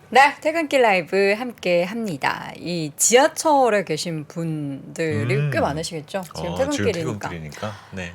네, 퇴근길 라이브 함께 합니다. 이 지하철에 계신 분들이 꽤 많으시겠죠? 지금 지금 퇴근길이니까. 퇴근길이니까. 네.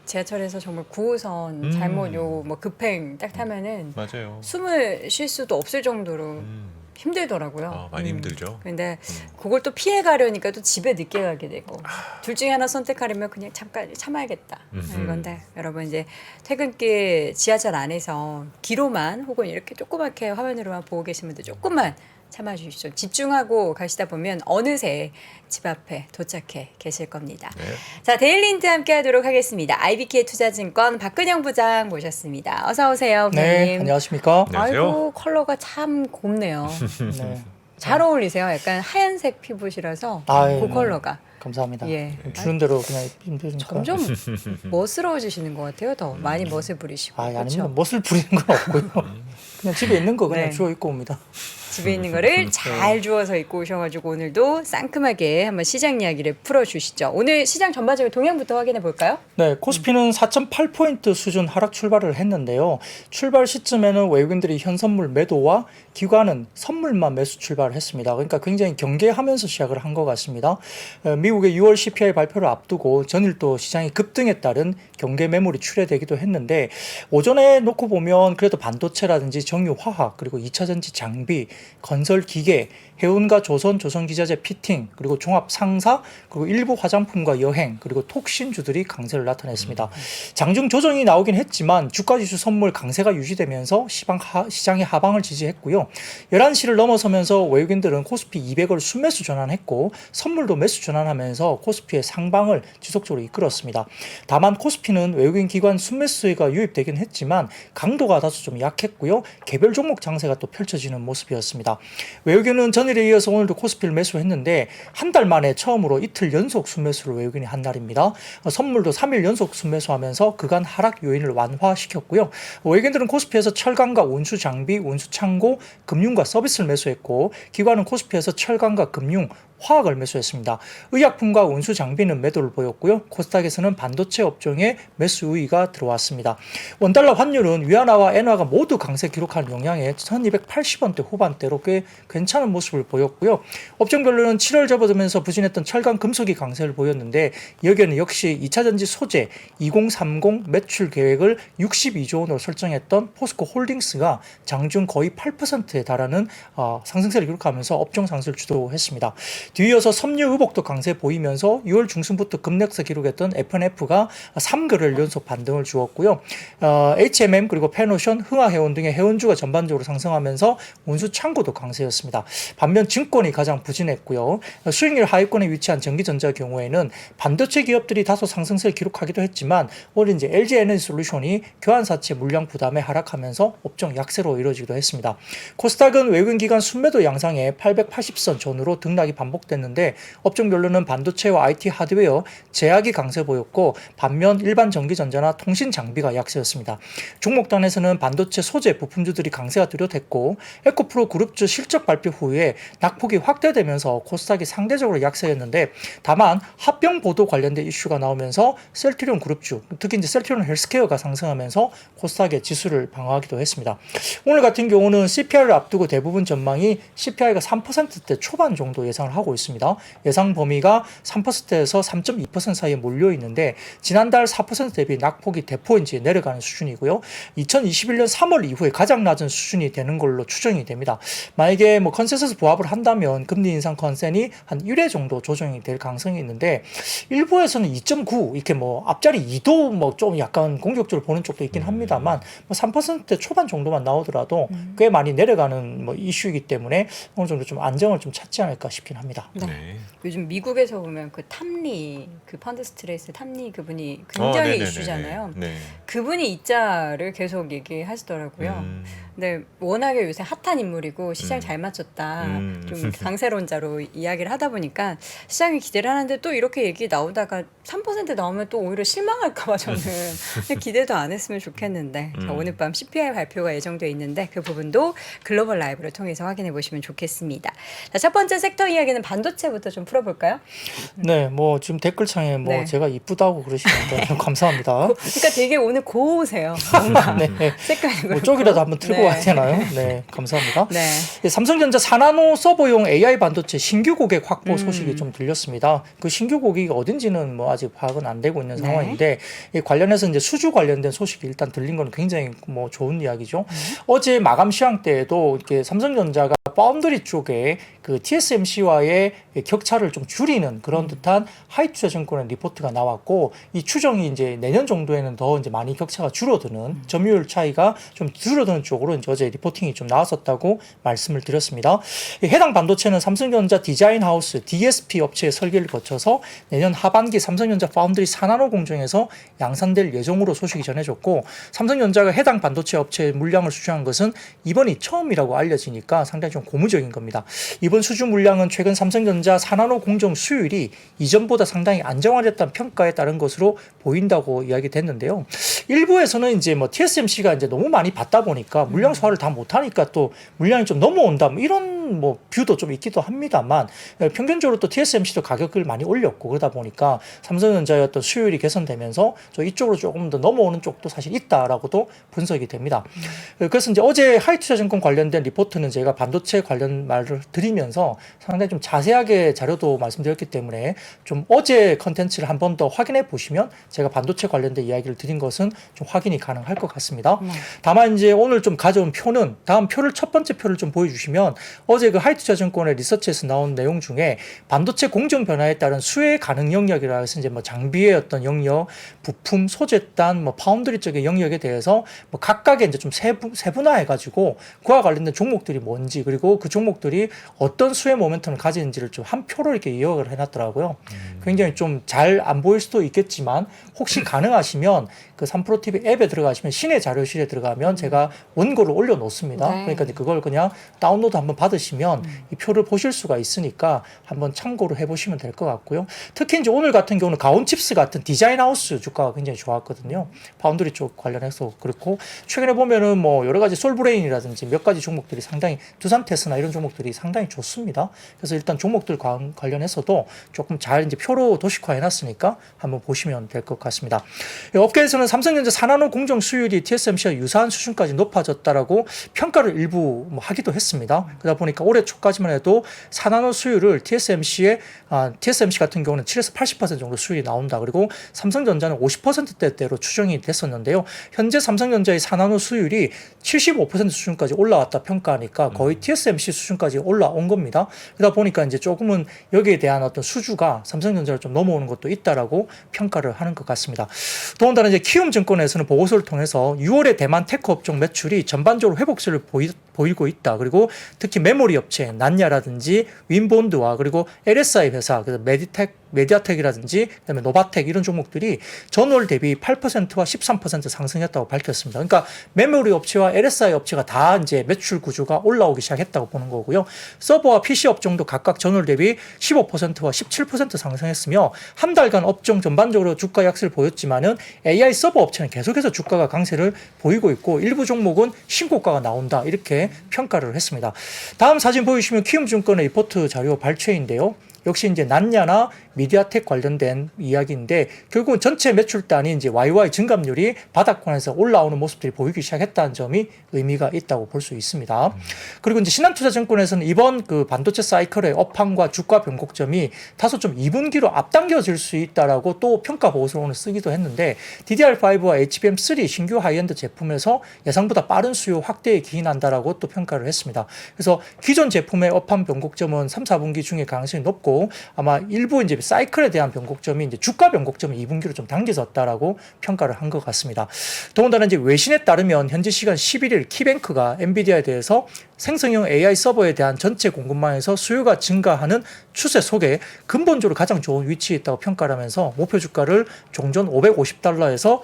지하철에서 정말 9호선 잘못 뭐 급행 딱 타면은 맞아요. 숨을 쉴 수도 없을 정도로 음. 힘들더라고요. 많이 힘들죠. 근데 그걸 또 피해 가려니까 또 집에 늦게 가게 되고 둘 중에 하나 선택하려면 그냥 잠깐 참아야겠다 이건데 여러분 이제 퇴근길 지하철 안에서 귀로만 혹은 이렇게 조그맣게 화면으로만 보고 계신 분들 조금만 참아주십시오. 집중하고 가시다 보면 어느새 집 앞에 도착해 계실 겁니다. 네. 자, 데일리 힌트 함께 하도록 하겠습니다. IBK 투자증권 박근영 부장 모셨습니다. 어서 오세요, 부장님. 네, 안녕하십니까? 안녕하세요. 아이고, 컬러가 참 곱네요. 네, 잘 어울리세요. 약간 하얀색 피부시라서 아유, 그 네. 컬러가 감사합니다. 예. 주는 대로 그냥 힘드니까. 점점 멋스러워지시는 것 같아요. 더 많이 멋을 부리시고. 아닙니다. 그렇죠? 멋을 부리는 건 없고요. 그냥 집에 있는 거 그냥 네. 주워 입고 옵니다. 집에 있는 거를 잘 주워서 입고 오셔가지고 오늘도 상큼하게 한번 시장 이야기를 풀어주시죠. 오늘 시장 전반적인 동향부터 확인해 볼까요? 네, 코스피는 4.8포인트 수준 하락 출발을 했는데요. 출발 시점에는 외국인들이 현선물 매도와 기관은 선물만 매수 출발을 했습니다. 그러니까 굉장히 경계하면서 시작을 한 것 같습니다. 미국의 6월 CPI 발표를 앞두고 전일도 시장이 급등에 따른 경계 매물이 출회되기도 했는데 오전에 놓고 보면 그래도 반도체라든지 정유화학 그리고 2차전지 장비, 건설기계, 해운과 조선, 조선기자재 피팅, 그리고 종합상사, 그리고 일부 화장품과 여행, 그리고 톡신주들이 강세를 나타냈습니다. 장중 조정이 나오긴 했지만 주가지수 선물 강세가 유지되면서 시장의 하방을 지지했고요. 11시를 넘어서면서 외국인들은 코스피 200을 순매수 전환했고 선물도 매수 전환하면서 코스피의 상방을 지속적으로 이끌었습니다. 다만 코스피는 외국인 기관 순매수가 유입되긴 했지만 강도가 다소 좀 약했고요. 개별 종목 장세가 또 펼쳐지는 모습이었습니다. 외국인은 전일에 이어서 오늘도 코스피를 매수했는데 한 달 만에 처음으로 이틀 연속 순매수를 외국인이 한 날입니다. 선물도 3일 연속 순매수하면서 그간 하락 요인을 완화시켰고요. 외국인들은 코스피에서 철강과 운수 장비, 운수 창고, 금융과 서비스를 매수했고 기관은 코스피에서 철강과 금융, 화학을 매수했습니다. 의약품과 운수 장비는 매도를 보였고요. 코스닥에서는 반도체 업종에 매수 우위가 들어왔습니다. 원달러 환율은 위안화와 엔화가 모두 강세 기록하는 영향에 1280원대 후반대로 꽤 괜찮은 모습을 보였고요. 업종별로는 7월 접어들면서 부진했던 철강 금속이 강세를 보였는데 여기에는 역시 2차전지 소재 2030 매출 계획을 62조 원으로 설정했던 포스코 홀딩스가 장중 거의 8%에 달하는 상승세를 기록하면서 업종 상승을 주도했습니다. 뒤이어서 섬유 의복도 강세 보이면서 6월 중순부터 급락세 기록했던 F&F가 3개월 연속 반등을 주었고요. H&M 그리고 페노션, 흥하해운 등의 해운주가 전반적으로 상승하면서 운수 창고도 강세였습니다. 반면 증권이 가장 부진했고요. 수익률 하위권에 위치한 전기전자의 경우에는 반도체 기업들이 다소 상승세를 기록하기도 했지만 오늘 이제 LG 에너지 솔루션이 교환사채 물량 부담에 하락하면서 업종 약세로 이루어지기도 했습니다. 코스닥은 외국인 기관 순매도 양상에 880선 전후로 등락이 반복됐는데 업종별로는 반도체와 IT 하드웨어, 제약이 강세 보였고 반면 일반 전기전자나 통신 장비가 약세였습니다. 종목단에서는 반도체 소재 부품주들이 강세가 뚜렷했고 에코프로 그룹주 실적 발표 후에 낙폭이 확대되면서 코스닥이 상대적으로 약세였는데 다만 합병 보도 관련된 이슈가 나오면서 셀트리온 그룹주, 특히 이제 셀트리온 헬스케어가 상승하면서 코스닥의 지수를 방어하기도 했습니다. 오늘 같은 경우는 CPI를 앞두고 대부분 전망이 CPI가 3%대 초반 정도 예상을 하고 있습니다. 예상 범위가 3%에서 3.2% 사이에 몰려 있는데 지난달 4% 대비 낙폭이 대폭인지 내려가는 수준이고요. 2021년 3월 이후에 가장 낮은 수준이 되는 걸로 추정이 됩니다. 만약에 뭐 컨센서스 부합을 한다면 금리 인상 컨센이 한 1회 정도 조정이 될 가능성이 있는데 일부에서는 2.9 이렇게 뭐 앞자리 2도 뭐 좀 약간 공격적으로 보는 쪽도 있긴 합니다만 뭐 3%대 초반 정도만 나오더라도 꽤 많이 내려가는 뭐 이슈이기 때문에 어느 정도 좀 안정을 좀 찾지 않을까 싶긴 합니다. 네. 네. 요즘 미국에서 보면 그 탐리, 그 펀드 스트레스 탐리 그분이 굉장히 네네네네. 이슈잖아요. 네. 그분이 이 자를 계속 얘기하시더라고요. 근데 워낙에 요새 핫한 인물이고 시장 잘 맞췄다. 좀 강세론자로 이야기를 하다 보니까 시장이 기대를 하는데 또 이렇게 얘기 나오다가 3% 나오면 또 오히려 실망할까 봐 저는 기대도 안 했으면 좋겠는데 자, 오늘 밤 CPI 발표가 예정돼 있는데 그 부분도 글로벌 라이브를 통해서 확인해 보시면 좋겠습니다. 자, 첫 번째 섹터 이야기는 반도체부터 좀 풀어볼까요? 네, 뭐 지금 댓글창에 뭐 네. 제가 이쁘다고 그러시는데 감사합니다. 그러니까 되게 오늘 고우세요. 뭔가 네, 색깔이 뭐 쪽이라도 한번 틀고 네. 와야 되나요? 네, 감사합니다. 네. 삼성전자 4나노 서버용 AI 반도체 신규 고객 확보 소식이 좀 들렸습니다. 그 신규 고객이 어딘지는 뭐 아직 파악은 안 되고 있는 상황인데 이 관련해서 이제 수주 관련된 소식이 일단 들린 건 굉장히 뭐 좋은 이야기죠. 어제 마감 시황 때에도 이렇게 삼성전자가 파운드리 쪽에 그 TSMC와의 격차를 좀 줄이는 그런 듯한 하이투자증권의 리포트가 나왔고 이 추정이 이제 내년 정도에는 더 이제 많이 격차가 줄어드는 점유율 차이가 좀 줄어드는 쪽으로 이제 어제 리포팅이 좀 나왔었다고 말씀을 드렸습니다. 해당 반도체는 삼성전자 디자인 하우스 DSP 업체의 설계를 거쳐서 내년 하반기 삼성전자 파운드리 4나노 공정에서 양산될 예정으로 소식이 전해졌고 삼성전자가 해당 반도체 업체의 물량을 수주한 것은 이번이 처음이라고 알려지니까 상당히 좀 고무적인 겁니다. 이번 수주 물량은 최근 삼성전자 4나노 공정 수율이 이전보다 상당히 안정화됐다는 평가에 따른 것으로 보인다고 이야기됐는데요. 일부에서는 이제 뭐 TSMC가 이제 너무 많이 받다 보니까 물량 소화를 다 못하니까 또 물량이 좀 넘어온다 뭐 이런 뭐 뷰도 좀 있기도 합니다만 평균적으로 또 TSMC도 가격을 많이 올렸고 그러다 보니까 삼성전자의 어떤 수율이 개선되면서 이쪽으로 조금 더 넘어오는 쪽도 사실 있다라고도 분석이 됩니다. 그래서 이제 어제 하이투자증권 관련된 리포트는 제가 반도체 관련 말을 드리면서 상당히 좀 자세하게 자료도 말씀드렸기 때문에 좀 어제 컨텐츠를 한 번 더 확인해 보시면 제가 반도체 관련된 이야기를 드린 것은 좀 확인이 가능할 것 같습니다. 다만 이제 오늘 좀 가져온 표는 다음 표를 첫 번째 표를 좀 보여주시면 어제 그 하이투자증권의 리서치에서 나온 내용 중에 반도체 공정 변화에 따른 수혜 가능 영역이라 해서 이제 뭐 장비의 어떤 영역, 부품, 소재단, 뭐 파운드리 쪽의 영역에 대해서 뭐 각각의 이제 좀 세분화해 가지고 그와 관련된 종목들이 뭔지 그리고 그 종목들이 어떤 수혜 모멘텀을 가지는지를 좀 한 표로 이렇게 요약을 해놨더라고요. 굉장히 좀 잘 안 보일 수도 있겠지만 혹시 가능하시면 그 3프로TV 앱에 들어가시면 시내 자료실에 들어가면 제가 원고를 올려놓습니다. 그러니까 이제 그걸 그냥 다운로드 한번 받으시면 이 표를 보실 수가 있으니까 한번 참고를 해보시면 될 것 같고요. 특히 이제 오늘 같은 경우는 가온칩스 같은 디자인 하우스 주가가 굉장히 좋았거든요. 파운드리 쪽 관련해서 그렇고 최근에 보면은 뭐 여러 가지 솔브레인이라든지 몇 가지 종목들이 상당히 두산테스나 이런 종목들이 상당히 좋습니다. 그래서 일단 종목들 관련해서도 조금 잘 이제 표로 도식화 해놨으니까 한번 보시면 될 것 같습니다. 업계에서는 삼성전자 4나노 공정 수율이 TSMC와 유사한 수준까지 높아졌다라고 평가를 일부 뭐 하기도 했습니다. 그러다 보니까 올해 초까지만 해도 4나노 수율을 TSMC 같은 경우는 7에서 80% 정도 수율이 나온다. 그리고 삼성전자는 50%대대로 추정이 됐었는데요. 현재 삼성전자의 4나노 수율이 75% 수준까지 올라왔다 평가하니까 거의 TSMC 수준까지 올라온 겁니다. 그러다 보니까 이제 조금은 여기에 대한 어떤 수주가 삼성전자를 좀 넘어오는 것도 있다라고 평가를 하는 것 같습니다. 더군다나 이제 키움증권에서는 보고서를 통해서 6월에 대만 테크 업종 매출이 전반적으로 회복세를 보이고 있다. 그리고 특히 메모리 업체 난야라든지 윈본드와 그리고 LSI 회사, 그래서 메디아텍이라든지 그다음에 노바텍 이런 종목들이 전월 대비 8%와 13% 상승했다고 밝혔습니다. 그러니까 메모리 업체와 LSI 업체가 다 이제 매출 구조가 올라오기 시작했다고 보는 거고요. 서버와 PC 업종도 각각 전월 대비 15%와 17% 상승했으며 한 달간 업종 전반적으로 주가 약세를 보였지만은 AI 서버 업체는 계속해서 주가가 강세를 보이고 있고 일부 종목은 신고가가 나온다 이렇게 평가를 했습니다. 다음 사진 보여주시면 키움증권의 리포트 자료 발췌인데요. 역시 이제 난야나 미디아텍 관련된 이야기인데 결국은 전체 매출단이 이제 YY 증감률이 바닥권에서 올라오는 모습들이 보이기 시작했다는 점이 의미가 있다고 볼 수 있습니다. 그리고 이제 신한투자증권에서는 이번 그 반도체 사이클의 업황과 주가 변곡점이 다소 좀 2분기로 앞당겨질 수 있다라고 또 평가 보고서를 오늘 쓰기도 했는데 DDR5와 HBM3 신규 하이엔드 제품에서 예상보다 빠른 수요 확대에 기인한다라고 또 평가를 했습니다. 그래서 기존 제품의 업황 변곡점은 3, 4분기 중에 가능성이 높고 아마 일부 이제 사이클에 대한 변곡점이 이제 주가 변곡점이 2분기로 좀 당겨졌다라고 평가를 한 것 같습니다. 더군다나 이제 외신에 따르면 현지 시간 11일 키뱅크가 엔비디아에 대해서 생성형 AI 서버에 대한 전체 공급망에서 수요가 증가하는 추세 속에 근본적으로 가장 좋은 위치에 있다고 평가를 하면서 목표 주가를 종전 $550에서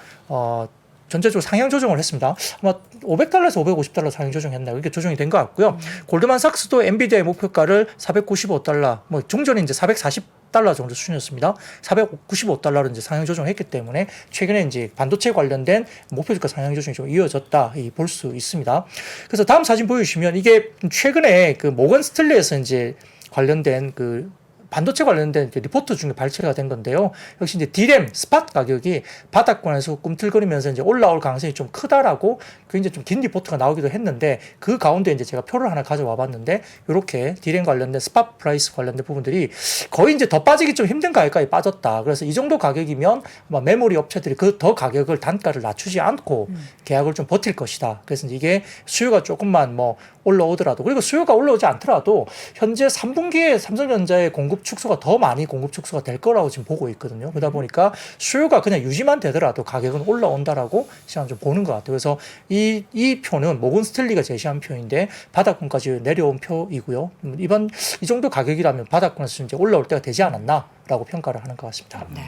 전체적으로 상향 조정을 했습니다. 아마 $500에서 $550 상향 조정했나요? 이렇게 조정이 된 것 같고요. 골드만삭스도 엔비디아의 목표가를 $495, 뭐 종전이 이제 $440 정도 수준이었습니다. $495로 이제 상향 조정을 했기 때문에 최근에 이제 반도체 관련된 목표 주가 상향 조정이 좀 이어졌다 볼 수 있습니다. 그래서 다음 사진 보여주시면 이게 최근에 그 모건 스탠리에서 이제 관련된 그 반도체 관련된 이제 리포트 중에 발췌가 된 건데요. 역시 이제 D램 스팟 가격이 바닥권에서 꿈틀거리면서 이제 올라올 가능성이 좀 크다라고 굉장히 좀 긴 리포트가 나오기도 했는데 그 가운데 이제 제가 표를 하나 가져와 봤는데 이렇게 D램 관련된 스팟 프라이스 관련된 부분들이 거의 이제 더 빠지기 좀 힘든 가격까지 빠졌다. 그래서 이 정도 가격이면 아마 메모리 업체들이 그 더 가격을 단가를 낮추지 않고 계약을 좀 버틸 것이다. 그래서 이게 수요가 조금만 뭐 올라오더라도 그리고 수요가 올라오지 않더라도 현재 3분기에 삼성전자의 공급 축소가 더 많이 공급 축소가 될 거라고 지금 보고 있거든요. 그러다 보니까 수요가 그냥 유지만 되더라도 가격은 올라온다라고 시장 좀 보는 것 같아요. 그래서 이 표는 모건 스탠리가 제시한 표인데 바닥권까지 내려온 표이고요. 이번 이 정도 가격이라면 바닥권에서 이제 올라올 때가 되지 않았나라고 평가를 하는 것 같습니다. 네.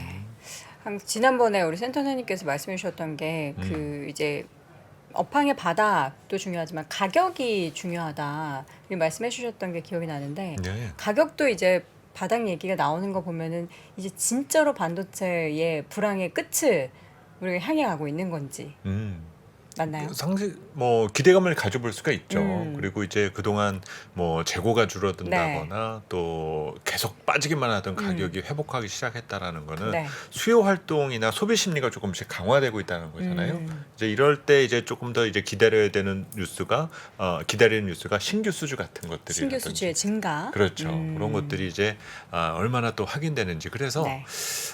지난번에 우리 센터장님께서 말씀해 주셨던 게 그 이제 업황의 바닥도 중요하지만 가격이 중요하다. 이렇게 말씀해 주셨던 게 기억이 나는데 네. 가격도 이제 바닥 얘기가 나오는 거 보면은 이제 진짜로 반도체의 불황의 끝을 우리가 향해 가고 있는 건지 맞나요? 상시 뭐 기대감을 가져볼 수가 있죠. 음. 그리고 이제 그동안 뭐 재고가 줄어든다거나 또 계속 빠지기만 하던 가격이 회복하기 시작했다라는 거는 네. 수요 활동이나 소비 심리가 조금씩 강화되고 있다는 거잖아요. 음. 이제 이럴 때 이제 조금 더 이제 기다려야 되는 뉴스가 기다리는 뉴스가 신규 수주 같은 것들이 신규 수주의 증가. 그렇죠. 그런 것들이 이제 얼마나 또 확인되는지 그래서 네.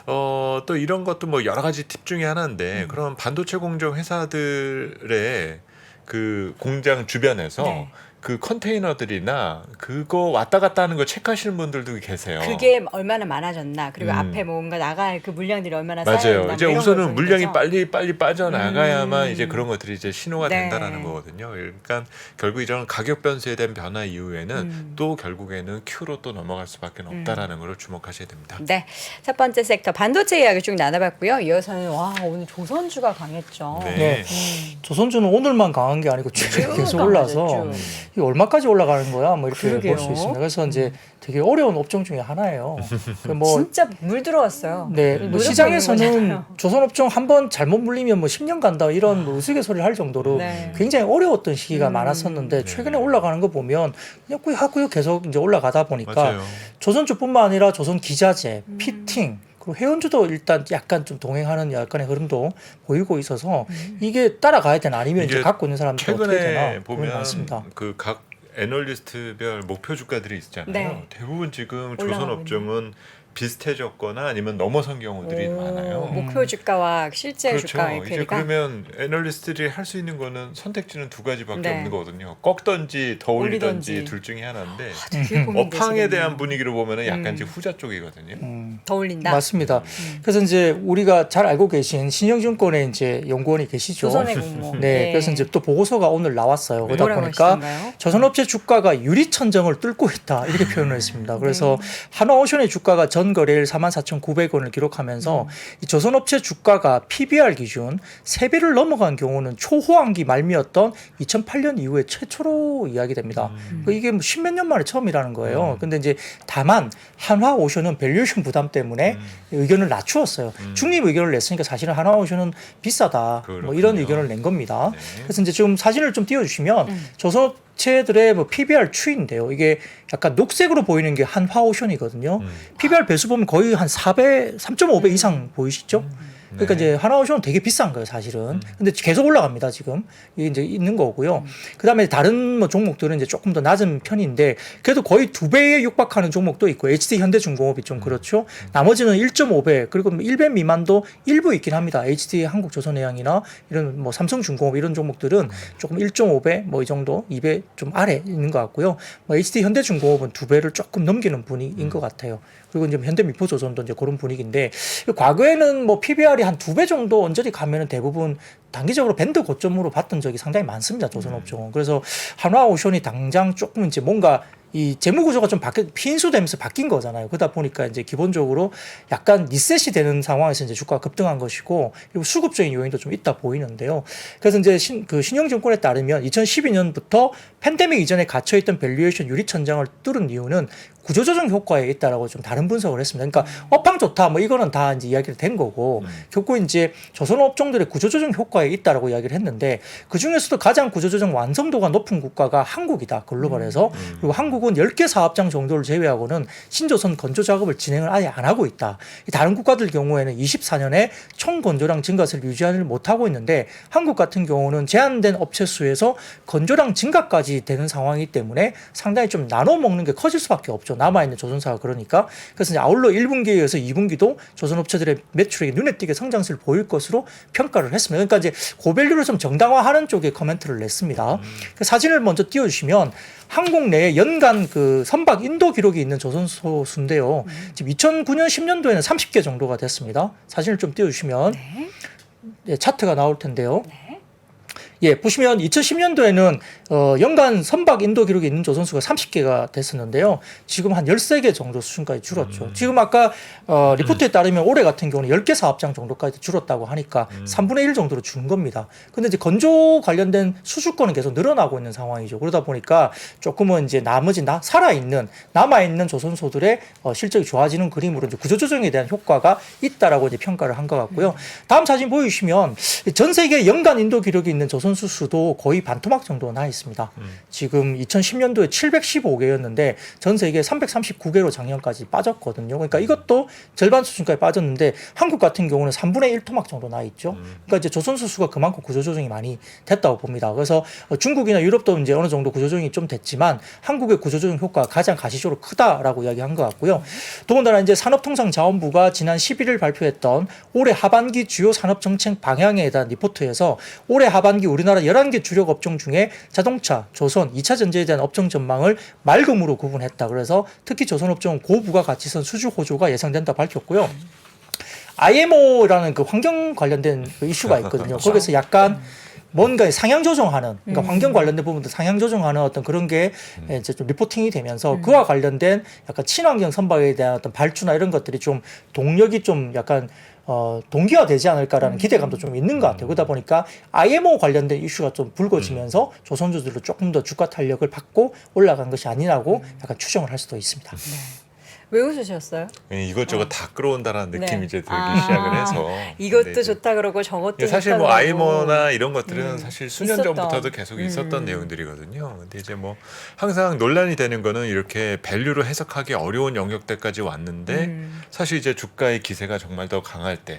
또 이런 것도 뭐 여러 가지 팁 중에 하나인데 그런 반도체 공정 회사들의 그 공장 주변에서 네. 그 컨테이너들이나 그거 왔다 갔다 하는 거 체크하시는 분들도 계세요. 그게 얼마나 많아졌나 그리고 음. 앞에 뭔가 나갈 그 물량들이 얼마나 맞아요. 쌓여있나 이제 뭐 이런 우선은 걸 물량이 보는 거죠. 빨리 빠져나가야만 음. 이제 그런 것들이 이제 신호가 네. 된다라는 거거든요. 그러니까 결국 이런 가격 변수에 대한 변화 이후에는 또 결국에는 Q로 또 넘어갈 수밖에 없다라는 걸 주목하셔야 됩니다. 네, 첫 번째 섹터 반도체 이야기 쭉 나눠봤고요. 이어서는 와 오늘 조선주가 강했죠. 네. 네. 조선주는 오늘만 강한 게 아니고 쭉 계속 올라서 강하죠. 이 얼마까지 올라가는 거야? 뭐 이렇게 그러게요. 볼 수 있습니다. 그래서 이제 되게 어려운 업종 중에 하나예요. 그 뭐 진짜 물 들어왔어요. 네, 뭐 노력하는 시장에서는 거잖아요. 조선업종 한 번 잘못 물리면 뭐 10년 간다 이런 뭐 우스갯소리를 할 정도로 네. 굉장히 어려웠던 시기가 많았었는데 네. 최근에 올라가는 거 보면 그냥 꾸역꾸역 계속 이제 올라가다 보니까 맞아요. 조선주뿐만 아니라 조선 기자재, 피팅 그리고 해운주도 일단 약간 좀 동행하는 약간의 흐름도 보이고 있어서 이게 따라가야 되나 아니면 이제 이게 갖고 있는 사람들 어떻게 되나 최근에 고민이 보면 많습니다. 그 각 애널리스트별 목표 주가들이 있잖아요. 네. 대부분 지금 올라가고 조선 업종은 비슷해졌거나 아니면 넘어선 경우들이 오, 많아요. 목표 주가와 실제 그렇죠. 주가의 이제 괴리가 그러면 애널리스트들이 할 수 있는 거는 선택지는 두 가지밖에 네. 없는 거거든요. 꺾던지 더 올리던지 올리던지. 둘 중에 하나인데 되게 고민되시겠네요. 업황에 대한 분위기로 보면은 약간 이제 후자 쪽이거든요. 더 올린다. 맞습니다. 그래서 이제 우리가 잘 알고 계신 신영증권의 이제 연구원이 계시죠. 조선의 공모. 네, 그래서 이제 또 보고서가 오늘 나왔어요. 그러다 뭐라고 보니까 하시던가요? 조선업체 주가가 유리천정을 뚫고 있다 이렇게 표현을 했습니다. 그래서 한화오션의 주가가 전 거래일 44,900원을 기록하면서 이 조선업체 주가가 PBR 기준 3배를 넘어간 경우는 초호황기 말미였던 2008년 이후에 최초로 이야기됩니다. 이게 뭐 십몇 년 만에 처음이라는 거예요. 근데 이제 다만 한화오션은 밸류에이션 부담 때문에 의견을 낮추었어요. 중립 의견을 냈으니까 사실은 한화오션은 비싸다. 뭐 이런 그렇군요. 의견을 낸 겁니다. 네. 그래서 이제 지금 사진을 좀 띄워주시면 조선업체들의 뭐 PBR 추인데요. 이게 약간 녹색으로 보이는 게 한화오션이거든요. PBR 배수 보면 거의 한 3.5배 이상 보이시죠? 그러니까 네. 이제 한화오션은 되게 비싼 거예요, 사실은. 근데 계속 올라갑니다, 지금. 이게 이제 있는 거고요. 그다음에 다른 뭐 종목들은 이제 조금 더 낮은 편인데 그래도 거의 2배에 육박하는 종목도 있고 HD 현대중공업이 좀 그렇죠. 나머지는 1.5배 그리고 1배 미만도 일부 있긴 합니다. HD 한국조선해양이나 이런 뭐 삼성중공업 이런 종목들은 조금 1.5배 뭐 이 정도 2배 좀 아래 있는 것 같고요. 뭐 HD 현대중공업은 2배를 조금 넘기는 분위기인 것 같아요. 그리고 이제 현대미포조선도 이제 그런 분위기인데 과거에는 뭐 PBR이 한 2배 정도 언저리 가면은 대부분 단기적으로 밴드 고점으로 봤던 적이 상당히 많습니다. 조선업종은. 그래서 한화오션이 당장 조금 이제 뭔가 이 재무 구조가 좀 핀수되면서 바뀐 거잖아요. 그러다 보니까 이제 기본적으로 약간 리셋이 되는 상황에서 이제 주가가 급등한 것이고 그리고 수급적인 요인도 좀 있다 보이는데요. 그래서 이제 신영증권에 따르면 2012년부터 팬데믹 이전에 갇혀있던 밸류에이션 유리천장을 뚫은 이유는 구조조정 효과에 있다라고 좀 다른 분석을 했습니다. 그러니까 업황 좋다 뭐 이거는 다 이제 이야기가 된 거고 결국 이제 조선업종들의 구조조정 효과에 있다라고 이야기를 했는데 그 중에서도 가장 구조조정 완성도가 높은 국가가 한국이다 글로벌에서 그리고 한국 한국은 10개 사업장 정도를 제외하고는 신조선 건조 작업을 진행을 아예 안 하고 있다. 다른 국가들 경우에는 24년에 총 건조량 증가세를 유지하지 못하고 있는데 한국 같은 경우는 제한된 업체 수에서 건조량 증가까지 되는 상황이기 때문에 상당히 좀 나눠 먹는 게 커질 수밖에 없죠. 남아있는 조선사가 그러니까. 그래서 이제 아울러 1분기에 이어서 2분기도 조선업체들의 매출액이 눈에 띄게 성장세를 보일 것으로 평가를 했습니다. 그러니까 이제 고밸류를 좀 정당화하는 쪽에 코멘트를 냈습니다. 그 사진을 먼저 띄워주시면 한국 내에 연간 그 선박 인도 기록이 있는 조선소수인데요. 지금 2009년 10년도에는 30개 정도가 됐습니다. 사진을 좀 띄워주시면 네, 차트가 나올 텐데요. 예, 보시면 2010년도에는 연간 선박 인도 기록이 있는 조선수가 30개가 됐었는데요. 지금 한 13개 정도 수준까지 줄었죠. 지금 아까 리포트에 따르면 올해 같은 경우는 10개 사업장 정도까지 줄었다고 하니까 3분의 1 정도로 준 겁니다. 근데 이제 건조 관련된 수주권은 계속 늘어나고 있는 상황이죠. 그러다 보니까 조금은 이제 나머지 남아있는 조선소들의 실적이 좋아지는 그림으로 이제 구조조정에 대한 효과가 있다라고 이제 평가를 한 것 같고요. 다음 사진 보여주시면 전 세계 연간 인도 기록이 있는 조선수 수도 거의 반토막 정도 나 있습니다. 지금 2010년도에 715개였는데 전 세계 339개로 작년까지 빠졌거든요. 그러니까 이것도 절반 수준까지 빠졌는데 한국 같은 경우는 3분의 1 토막 정도 나 있죠. 그러니까 이제 조선수 수가 그만큼 구조조정이 많이 됐다고 봅니다. 그래서 중국이나 유럽도 이제 어느 정도 구조조정이 좀 됐지만 한국의 구조조정 효과가 가장 가시적으로 크다라고 이야기한 것 같고요. 더군다나 이제 산업통상자원부가 지난 11일 발표했던 올해 하반기 주요 산업정책 방향에 대한 리포트에서 올해 하반기 우리나라 11개 주력 업종 중에 자동차, 조선, 2차 전지에 대한 업종 전망을 맑음으로 구분했다. 그래서 특히 조선업종은 고부가가치선 수주 호조가 예상된다 밝혔고요. IMO라는 그 환경 관련된 그 이슈가 있거든요. 거기서 약간 뭔가 상향 조정하는, 그러니까 환경 관련된 부분도 상향 조정하는 어떤 그런 게 이제 좀 리포팅이 되면서 그와 관련된 약간 친환경 선박에 대한 어떤 발주나 이런 것들이 좀 동력이 좀 약간 동기화 되지 않을까라는 기대감도 좀 있는 것 같아요. 그러다 보니까 IMO 관련된 이슈가 좀 불거지면서 조선주들도 조금 더 주가 탄력을 받고 올라간 것이 아니라고 약간 추정을 할 수도 있습니다. 왜 웃으셨어요? 이것저것 다 끌어온다라는 느낌이 네. 이제 들기 시작을 해서 이것도 근데 이제 좋다 그러고 저것도 사실 좋다 뭐 그러고. 아이모나 이런 것들은 사실 수년 있었던. 전부터도 계속 있었던 내용들이거든요. 근데 이제 뭐 항상 논란이 되는 거는 이렇게 밸류로 해석하기 어려운 영역대까지 왔는데 사실 이제 주가의 기세가 정말 더 강할 때,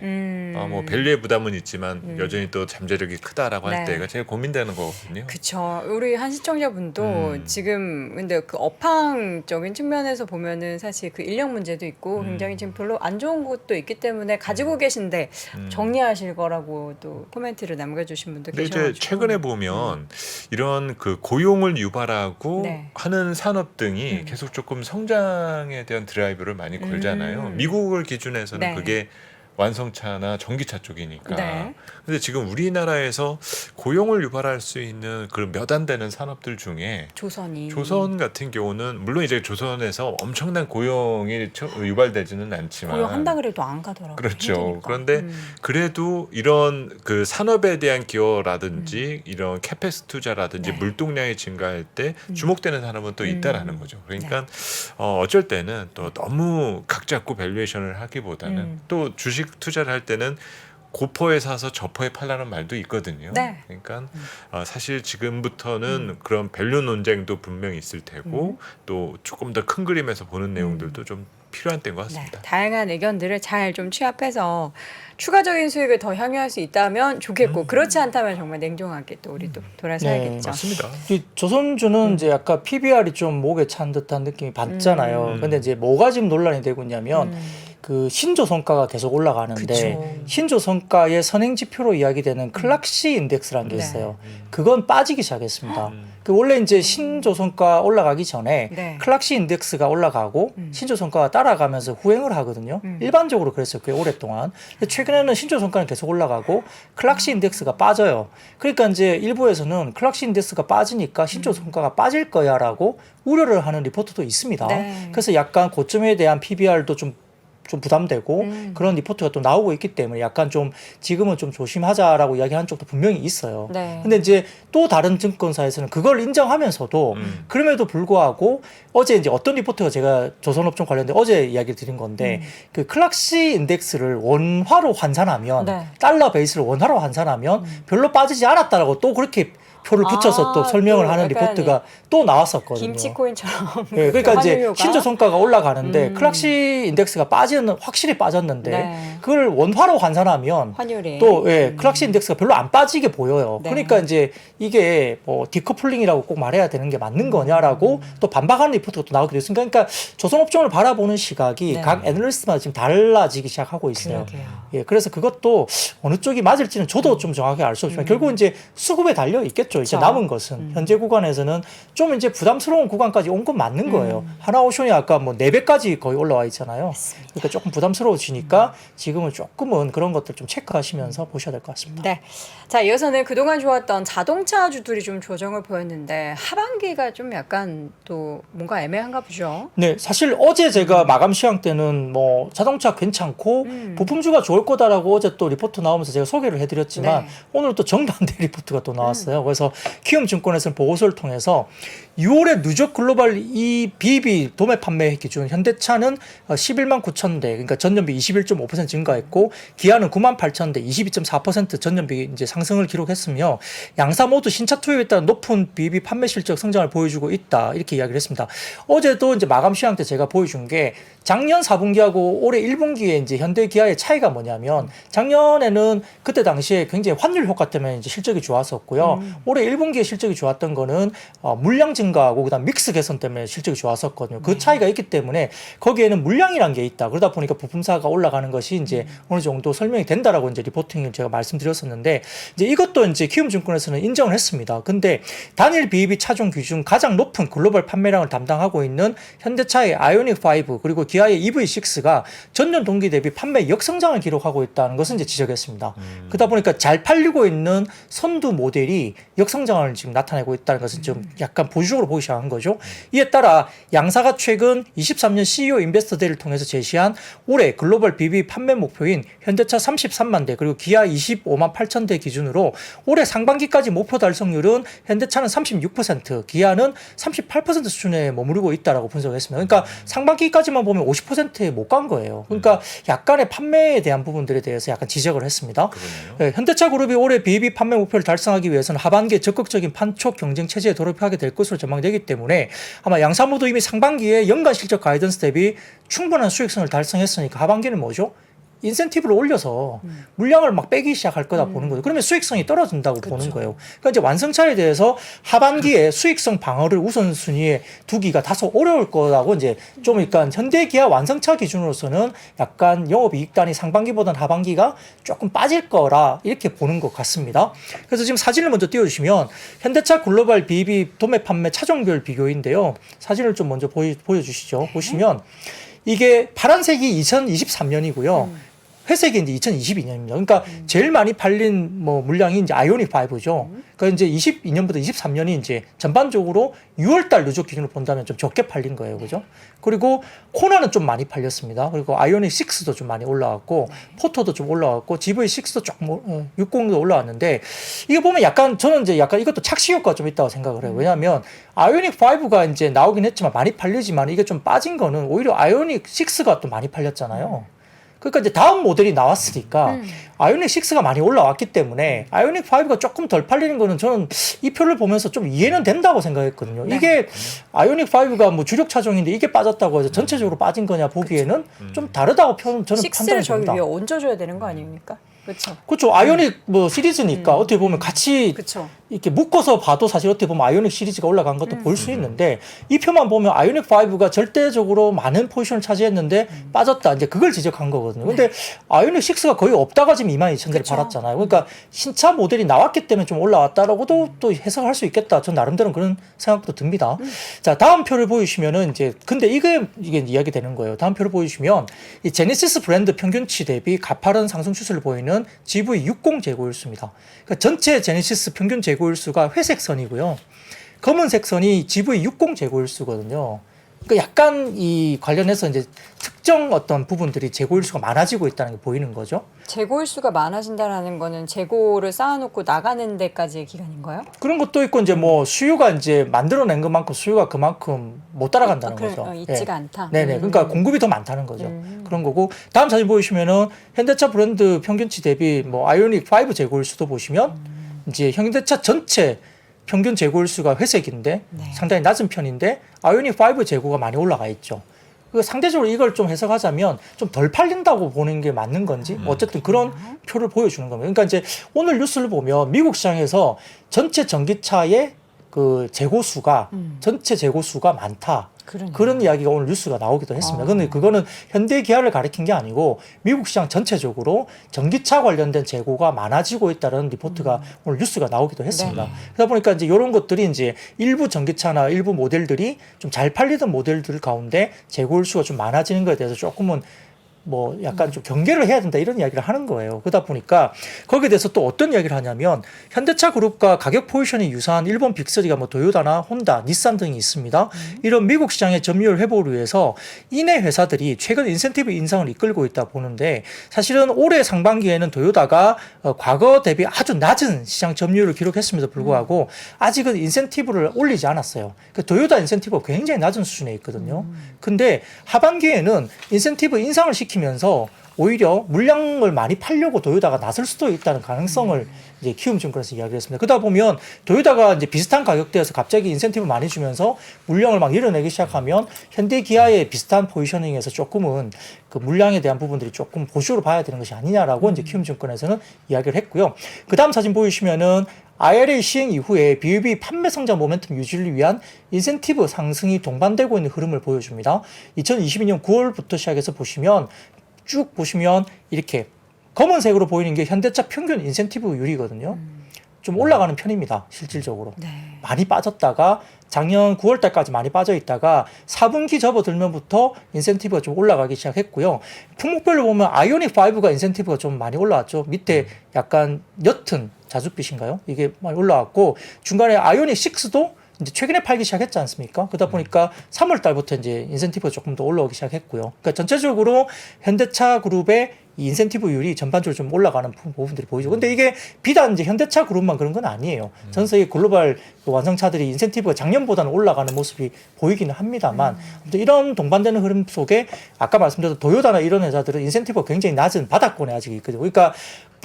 뭐 밸류의 부담은 있지만 여전히 또 잠재력이 크다라고 할 네. 때가 제일 고민되는 거거든요. 그쵸. 우리 한 시청자분도 지금 근데 그 업황적인 측면에서 보면은 사실 그 인력 문제도 있고 굉장히 지금 별로 안 좋은 것도 있기 때문에 가지고 계신데 정리하실 거라고 또 코멘트를 남겨주신 분도 근데 계셔가지고. 이제 최근에 보면 이런 그 고용을 유발하고 네. 하는 산업 등이 계속 조금 성장에 대한 드라이브를 많이 걸잖아요. 미국을 기준해서는 네. 그게 완성차나 전기차 쪽이니까. 네. 근데 지금 우리나라에서 고용을 유발할 수 있는 그런 몇 안 되는 산업들 중에 조선이 조선 같은 경우는 물론 이제 조선에서 엄청난 고용이 유발되지는 않지만 고용한다 그래도 안 가더라고요. 그렇죠. 힘드니까. 그런데 그래도 이런 그 산업에 대한 기여라든지 이런 캐pex 투자라든지 네. 물동량이 증가할 때 주목되는 산업은 또 있다라는 거죠. 그러니까 어쩔 때는 또 너무 각 잡고 밸류에이션을 하기보다는 또 주식 투자를 할 때는 고퍼에 사서 저퍼에 팔라는 말도 있거든요. 네. 그러니까 사실 지금부터는 그런 밸류 논쟁도 분명히 있을 테고 또 조금 더 큰 그림에서 보는 내용들도 좀 필요한 때인 것 네, 같습니다. 다양한 의견들을 잘 좀 취합해서 추가적인 수익을 더 향유할 수 있다면 좋겠고 그렇지 않다면 정말 냉정하게 또 우리 또 돌아서야겠죠. 맞습니다. 이 조선주는 이제 약간 PBR이 좀 목에 찬 듯한 느낌이 받잖아요. 근데 이제 뭐가 지금 논란이 되고 있냐면 그 신조선가가 계속 올라가는데 그쵸. 신조선가의 선행지표로 이야기되는 클락시 인덱스라는 게 네. 있어요. 그건 빠지기 시작했습니다. 그 원래 이제 신조선가 올라가기 전에 네. 클락시 인덱스가 올라가고 신조선가가 따라가면서 후행을 하거든요. 일반적으로 그랬어요. 꽤 오랫동안. 근데 최근에는 신조선가는 계속 올라가고 클락시 인덱스가 빠져요. 그러니까 이제 일부에서는 클락시 인덱스가 빠지니까 신조선가가 빠질 거야라고 우려를 하는 리포트도 있습니다. 네. 그래서 약간 고점에 대한 PBR도 좀 부담되고 그런 리포트가 또 나오고 있기 때문에 약간 좀 지금은 좀 조심하자라고 이야기하는 쪽도 분명히 있어요. 네. 근데 이제 또 다른 증권사에서는 그걸 인정하면서도 그럼에도 불구하고 어제 이제 어떤 리포트가 제가 조선업종 관련된 어제 이야기를 드린 건데 그 클락시 인덱스를 원화로 환산하면 네. 달러 베이스를 원화로 환산하면 별로 빠지지 않았다라고 또 그렇게 표를 붙여서 또 설명을 또 하는 약간 리포트가 또 나왔었거든요. 김치코인처럼. 네, 그러니까 이제 환율효과? 신조 성과가 올라가는데 클락시 인덱스가 확실히 빠졌는데 네. 그걸 원화로 환산하면 환율이 또 클락시 인덱스가 별로 안 빠지게 보여요. 네. 그러니까 이제 이게 뭐 디커플링이라고 꼭 말해야 되는 게 맞는 거냐라고 또 반박하는 리포트가 또 나오게 됐습니다. 그러니까 조선업종을 바라보는 시각이 네. 각 애널리스트마다 지금 달라지기 시작하고 있어요. 그러게요. 예, 그래서 그것도 어느 쪽이 맞을지는 저도 좀 정확하게 알 수 없지만 결국 이제 수급에 달려 있겠죠. 이제 그렇죠. 남은 것은 현재 구간에서는 좀 이제 부담스러운 구간까지 온 건 맞는 거예요. 하나오션이 아까 뭐 4배까지 거의 올라와 있잖아요. 맞습니다. 그러니까 조금 부담스러워지니까 지금은 조금은 그런 것들 좀 체크하시면서 보셔야 될 것 같습니다. 네. 자, 이어서는 그동안 좋았던 자동차주들이 좀 조정을 보였는데 하반기가 좀 약간 또 뭔가 애매한가 보죠. 네, 사실 어제 제가 마감 시황 때는 뭐 자동차 괜찮고 부품주가 좋을 거다라고 어제 또 리포트 나오면서 제가 소개를 해드렸지만 네. 오늘 또 정반대 리포트가 또 나왔어요. 그래서 키움증권에서는 보고서를 통해서 6월에 누적 글로벌 이 BEV 도매 판매 기준 현대차는 11만 9천 대, 그러니까 전년비 21.5% 증가했고 기아는 9만 8천 대, 22.4% 전년비 이제 상승을 기록했으며 양사 모두 신차 투입에 따른 높은 BEV 판매 실적 성장을 보여주고 있다 이렇게 이야기를 했습니다. 어제도 이제 마감 시황 때 제가 보여준 게 작년 4분기하고 올해 1분기에 이제 현대 기아의 차이가 뭐냐면 작년에는 그때 당시에 굉장히 환율 효과 때문에 이제 실적이 좋았었고요. 올해 1분기에 실적이 좋았던 거는 물량 증가하고 그다음 믹스 개선 때문에 실적이 좋았었거든요. 그 차이가 있기 때문에 거기에는 물량이란 게 있다. 그러다 보니까 부품사가 올라가는 것이 이제 어느 정도 설명이 된다라고 이제 리포팅을 제가 말씀드렸었는데 이제 이것도 이제 키움증권에서는 인정을 했습니다. 근데 단일 BEV 차종 기준 가장 높은 글로벌 판매량을 담당하고 있는 현대차의 아이오닉 5 그리고 기아의 EV6가 전년 동기 대비 판매 역성장을 기록하고 있다는 것은 이제 지적했습니다. 그러다 보니까 잘 팔리고 있는 선두 모델이 역성장을 지금 나타내고 있다는 것은 좀 약간 보수적으로 보기 시작한 거죠. 이에 따라 양사가 최근 23년 CEO 인베스터 데이를 통해서 제시한 올해 글로벌 BEV 판매 목표인 현대차 33만 대 그리고 기아 25만 8천 대 기준으로 올해 상반기까지 목표 달성률은 현대차는 36%, 기아는 38% 수준에 머무르고 있다라고 분석했습니다. 그러니까 상반기까지만 보면 50%에 못 간 거예요. 그러니까 약간의 판매에 대한 부분들에 대해서 약간 지적을 했습니다. 네, 현대차 그룹이 올해 BEV 판매 목표를 달성하기 위해서는 하반기에 적극적인 판촉 경쟁 체제에 돌입하게 될 것으로 전망되기 때문에 아마 양사 모두 이미 상반기에 연간 실적 가이던스 대비 충분한 수익성을 달성했으니까 하반기는 뭐죠? 인센티브를 올려서 물량을 막 빼기 시작할 거다 보는 거예요. 그러면 수익성이 떨어진다고 보는 거예요. 그러니까 이제 완성차에 대해서 하반기에 수익성 방어를 우선순위에 두기가 다소 어려울 거라고 이제 좀 그러니까 현대기아 완성차 기준으로서는 약간 영업이익단이 상반기보다는 하반기가 조금 빠질 거라 이렇게 보는 것 같습니다. 그래서 지금 사진을 먼저 띄워주시면 현대차 글로벌 BEV 도매 판매 차종별 비교인데요. 사진을 좀 먼저 보여주시죠. 보시면 이게 파란색이 2023년이고요. 회색이 이제 2022년입니다. 그러니까 제일 많이 팔린 뭐 물량이 이제 아이오닉 5죠. 그러니까 이제 22년부터 23년이 이제 전반적으로 6월달 누적 기준으로 본다면 좀 적게 팔린 거예요. 그죠? 그리고 코나는 좀 많이 팔렸습니다. 그리고 아이오닉 6도 좀 많이 올라왔고, 포토도 좀 올라왔고, GV6도 조금 60도 올라왔는데, 이게 보면 약간, 저는 이제 약간 이것도 착시 효과가 좀 있다고 생각을 해요. 왜냐하면 아이오닉 5가 이제 나오긴 했지만 많이 팔리지만 이게 좀 빠진 거는 오히려 아이오닉 6가 또 많이 팔렸잖아요. 그러니까 이제 다음 모델이 나왔으니까 아이오닉 6가 많이 올라왔기 때문에 아이오닉 5가 조금 덜 팔리는 거는 저는 이 표를 보면서 좀 이해는 된다고 생각했거든요. 네. 이게 아이오닉 5가 뭐 주력 차종인데 이게 빠졌다고 해서 전체적으로 빠진 거냐 보기에는 좀 다르다고 저는 판단이 6를 저기 듭니다. 위에 얹어줘야 되는 거 아닙니까? 그렇죠. 그렇죠. 아이오닉 뭐 시리즈니까 어떻게 보면 같이 그렇죠. 이렇게 묶어서 봐도 사실 어떻게 보면 아이오닉 시리즈가 올라간 것도 볼 수 있는데 이 표만 보면 아이오닉 5가 절대적으로 많은 포지션을 차지했는데 빠졌다. 이제 그걸 지적한 거거든요. 근데 아이오닉 6가 거의 없다가 지금 22,000대를 그쵸. 팔았잖아요. 그러니까 신차 모델이 나왔기 때문에 좀 올라왔다라고도 또 해석할 수 있겠다. 전 나름대로 그런 생각도 듭니다. 자, 다음 표를 보여주시면은 이제 근데 이게 이야기 되는 거예요. 다음 표를 보여주시면 이 제네시스 브랜드 평균치 대비 가파른 상승 추세를 보이는 GV60 재고일수입니다. 그러니까 전체 제네시스 평균 재고일수가 회색 선이고요. 검은색 선이 GV60 재고일수거든요. 그러니까 약간 이 관련해서 이제 특정 어떤 부분들이 재고일수가 많아지고 있다는 게 보이는 거죠. 재고일수가 많아진다라는 거는 재고를 쌓아놓고 나가는 데까지의 기간인가요? 그런 것도 있고 이제 뭐 수요가 이제 만들어낸 것만큼 수요가 그만큼 못 따라간다는 거죠. 있지가 예. 않다. 네네. 그러니까 공급이 더 많다는 거죠. 그런 거고 다음 사진 보시면은 현대차 브랜드 평균치 대비 뭐 아이오닉 5 재고일수도 보시면 이제 현대차 전체 평균 재고일수가 회색인데 네. 상당히 낮은 편인데 아이오닉 5 재고가 많이 올라가 있죠. 그 상대적으로 이걸 좀 해석하자면 좀 덜 팔린다고 보는 게 맞는 건지 어쨌든 그런 표를 보여주는 겁니다. 그러니까 이제 오늘 뉴스를 보면 미국 시장에서 전체 전기차의 그 재고수가 전체 재고수가 많다. 그러네요. 그런 이야기가 오늘 뉴스가 나오기도 했습니다. 그런데 그거는 현대 기아를 가리킨 게 아니고 미국 시장 전체적으로 전기차 관련된 재고가 많아지고 있다는 리포트가 오늘 뉴스가 나오기도 했습니다. 네. 그러다 보니까 이제 이런 것들이 이제 일부 전기차나 일부 모델들이 좀 잘 팔리던 모델들 가운데 재고일 수가 좀 많아지는 것에 대해서 조금은 뭐 약간 좀 경계를 해야 된다 이런 이야기를 하는 거예요. 그러다 보니까 거기에 대해서 또 어떤 이야기를 하냐면 현대차 그룹과 가격 포지션이 유사한 일본 빅3가 뭐 도요타나 혼다, 닛산 등이 있습니다. 이런 미국 시장의 점유율 회복을 위해서 이내 회사들이 최근 인센티브 인상을 이끌고 있다 보는데 사실은 올해 상반기에는 도요타가 과거 대비 아주 낮은 시장 점유율을 기록했음에도 불구하고 아직은 인센티브를 올리지 않았어요. 그 도요타 인센티브가 굉장히 낮은 수준에 있거든요. 근데 하반기에는 인센티브 인상을 시키면서 오히려 물량을 많이 팔려고 도요타가 나설 수도 있다는 가능성을 이제 키움증권에서 이야기를 했습니다. 그러다 보면 도요타가 이제 비슷한 가격대에서 갑자기 인센티브 많이 주면서 물량을 막 밀어내기 시작하면 현대 기아의 비슷한 포지셔닝에서 조금은 그 물량에 대한 부분들이 조금 보수로 봐야 되는 것이 아니냐라고 이제 키움증권에서는 이야기를 했고요. 그 다음 사진 보이시면은 IRA 시행 이후에 BYD 판매 성장 모멘텀 유지를 위한 인센티브 상승이 동반되고 있는 흐름을 보여줍니다. 2022년 9월부터 시작해서 보시면 쭉 보시면 이렇게 검은색으로 보이는 게 현대차 평균 인센티브율이거든요. 좀 올라가는 편입니다. 실질적으로. 네. 많이 빠졌다가 작년 9월 달까지 많이 빠져 있다가 4분기 접어들면부터 인센티브가 좀 올라가기 시작했고요. 품목별로 보면 아이오닉 5가 인센티브가 좀 많이 올라왔죠. 밑에 약간 옅은 자줏빛인가요? 이게 많이 올라왔고 중간에 아이오닉 6도 이제 최근에 팔기 시작했지 않습니까? 그러다 보니까 3월 달부터 이제 인센티브가 조금 더 올라오기 시작했고요. 그러니까 전체적으로 현대차 그룹의 이 인센티브율이 전반적으로 좀 올라가는 부분들이 보이죠. 근데 이게 비단 이제 현대차 그룹만 그런 건 아니에요. 전 세계 글로벌 완성차들이 인센티브가 작년보다는 올라가는 모습이 보이기는 합니다만 아무튼 이런 동반되는 흐름 속에 아까 말씀드렸던 도요타나 이런 회사들은 인센티브가 굉장히 낮은 바닥권에 아직 있거든요. 그러니까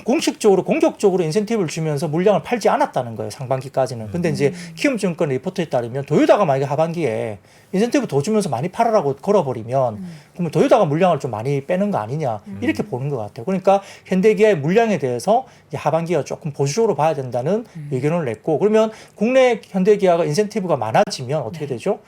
공식적으로 공격적으로 인센티브를 주면서 물량을 팔지 않았다는 거예요. 상반기까지는. 근데 이제 키움증권 리포트에 따르면 도요타가 만약에 하반기에 인센티브 더 주면서 많이 팔아라고 걸어버리면 그러면 도요타가 물량을 좀 많이 빼는 거 아니냐 이렇게 보는 것 같아요. 그러니까 현대기아의 물량에 대해서 이제 하반기가 조금 보수적으로 봐야 된다는 의견을 냈고 그러면 국내 현대기아가 인센티브가 많아지면 어떻게 되죠?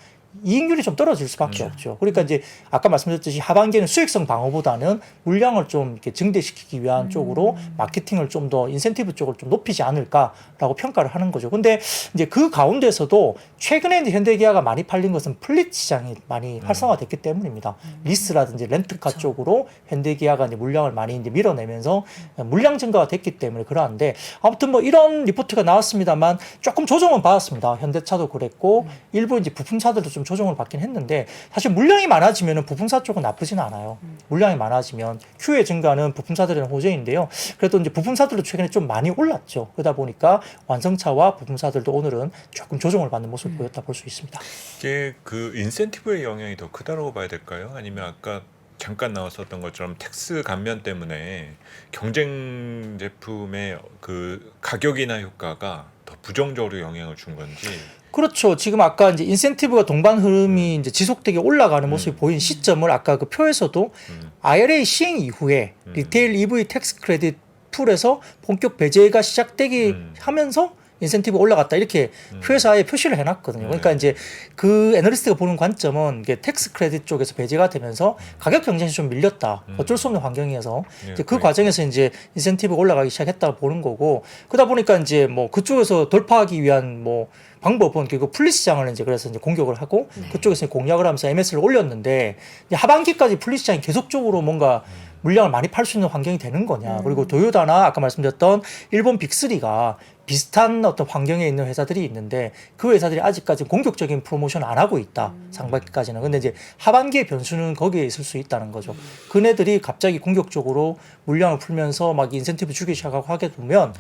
이익률이 좀 떨어질 수밖에 없죠. 그러니까 이제 아까 말씀드렸듯이 하반기에는 수익성 방어보다는 물량을 좀 이렇게 증대시키기 위한 쪽으로 마케팅을 좀 더 인센티브 쪽을 좀 높이지 않을까라고 평가를 하는 거죠. 근데 이제 그 가운데서도 최근에 이제 현대기아가 많이 팔린 것은 플릿 시장이 많이 활성화됐기 때문입니다. 리스라든지 렌트카 그렇죠. 쪽으로 현대기아가 이제 물량을 많이 이제 밀어내면서 물량 증가가 됐기 때문에 그러한데 아무튼 뭐 이런 리포트가 나왔습니다만 조금 조정은 받았습니다. 현대차도 그랬고 일부 이제 부품차들도 좀 조정을 받긴 했는데 사실 물량이 많아지면 부품사 쪽은 나쁘진 않아요. 물량이 많아지면 Q의 증가는 부품사들에는 호재인데요. 그래도 이제 부품사들도 최근에 좀 많이 올랐죠. 그러다 보니까 완성차와 부품사들도 오늘은 조금 조정을 받는 모습을 보였다 볼 수 있습니다. 이게 그 인센티브의 영향이 더 크다고 봐야 될까요? 아니면 아까 잠깐 나왔었던 것처럼 텍스 감면 때문에 경쟁 제품의 그 가격이나 효과가 더 부정적으로 영향을 준 건지. 그렇죠. 지금 아까 이제 인센티브가 동반 흐름이 이제 지속되게 올라가는 모습이 보인 시점을 아까 그 표에서도 IRA 시행 이후에 리테일 EV 텍스 크레딧 풀에서 본격 배제가 시작되기 하면서 인센티브 올라갔다 이렇게 표에서 아예 표시를 해놨거든요. 그러니까 이제 그 애널리스트가 보는 관점은 이게 텍스 크레딧 쪽에서 배제가 되면서 가격 경쟁이 좀 밀렸다. 어쩔 수 없는 환경이어서 이제 그 과정에서 이제 인센티브가 올라가기 시작했다 보는 거고 그러다 보니까 이제 뭐 그쪽에서 돌파하기 위한 뭐 방법은 결국 플릿 시장을 이제 그래서 이제 공격을 하고 그쪽에서 공략을 하면서 MS를 올렸는데 이제 하반기까지 플릿 시장이 계속적으로 뭔가 물량을 많이 팔 수 있는 환경이 되는 거냐. 그리고 도요타나 아까 말씀드렸던 일본 빅3가 비슷한 어떤 환경에 있는 회사들이 있는데 그 회사들이 아직까지 공격적인 프로모션을 안 하고 있다. 상반기까지는. 근데 이제 하반기의 변수는 거기에 있을 수 있다는 거죠. 그네들이 갑자기 공격적으로 물량을 풀면서 막 인센티브 주기 시작하고 하게 되면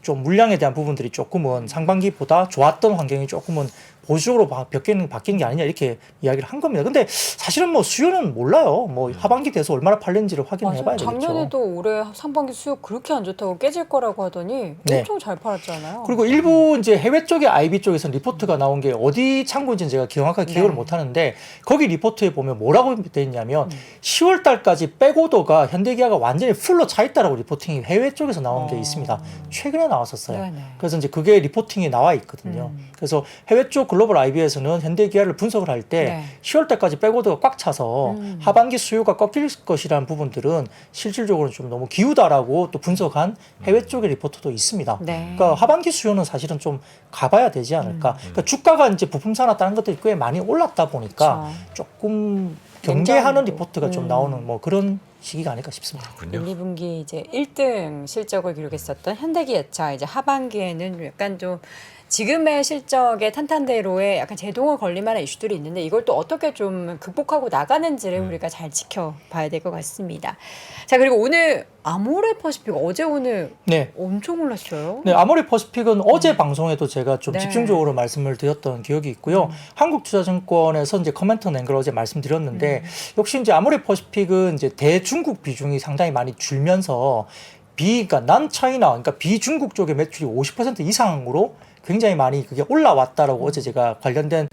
좀 물량에 대한 부분들이 조금은 상반기보다 좋았던 환경이 조금은 보수적으로 바뀐 게 아니냐 이렇게 이야기를 한 겁니다. 근데 사실은 뭐 수요는 몰라요. 뭐 하반기 돼서 얼마나 팔렸는지를 확인해봐야 되겠죠. 작년에도 올해 상반기 수요 그렇게 안 좋다고 깨질 거라고 하더니 네. 엄청 잘 팔았잖아요. 그리고 일부 이제 해외 쪽의 IB 쪽에서 리포트가 나온 게 어디 창고인지는 제가 정확하게 기억을 네. 못 하는데 거기 리포트에 보면 뭐라고 돼 있냐면 10월 달까지 백오더가 현대기아가 완전히 풀로 차 있다라고 리포팅이 해외 쪽에서 나온 게 있습니다. 최근에 나왔었어요. 네네. 그래서 이제 그게 리포팅에 나와 있거든요. 그래서 해외 쪽 글로벌 IB에서는 현대기아를 분석을 할 때 네. 10월 달까지 백오더가 꽉 차서 하반기 수요가 꺾일 것이라는 부분들은 실질적으로 좀 너무 기우다라고 또 분석한 해외 쪽의 리포트도 있습니다. 네. 그러니까 하반기 수요는 사실은 좀 가봐야 되지 않을까. 그러니까 주가가 이제 부품사나 다른 것들이 꽤 많이 올랐다 보니까 조금 경계하는 냉장고. 리포트가 좀 나오는 뭐 그런 시기가 아닐까 싶습니다. 그렇군요. 1, 2분기 이제 1등 실적을 기록했었던 현대기아차 이제 하반기에는 약간 좀 지금의 실적의 탄탄대로에 약간 제동을 걸릴 만한 이슈들이 있는데 이걸 또 어떻게 좀 극복하고 나가는지를 우리가 잘 지켜봐야 될 것 같습니다. 자, 그리고 오늘 아모레퍼시픽 어제 오늘 네. 엄청 올랐어요. 네, 아모레퍼시픽은 어제 방송에도 제가 좀 네. 집중적으로 말씀을 드렸던 기억이 있고요. 한국투자증권에서 이제 커멘트 낸 걸 어제 말씀드렸는데 역시 이제 아모레퍼시픽은 이제 대중국 비중이 상당히 많이 줄면서 그러니까 난 차이나 그러니까 비중국 쪽의 매출이 50% 이상으로 굉장히 많이 그게 올라왔다라고 어제 제가 관련된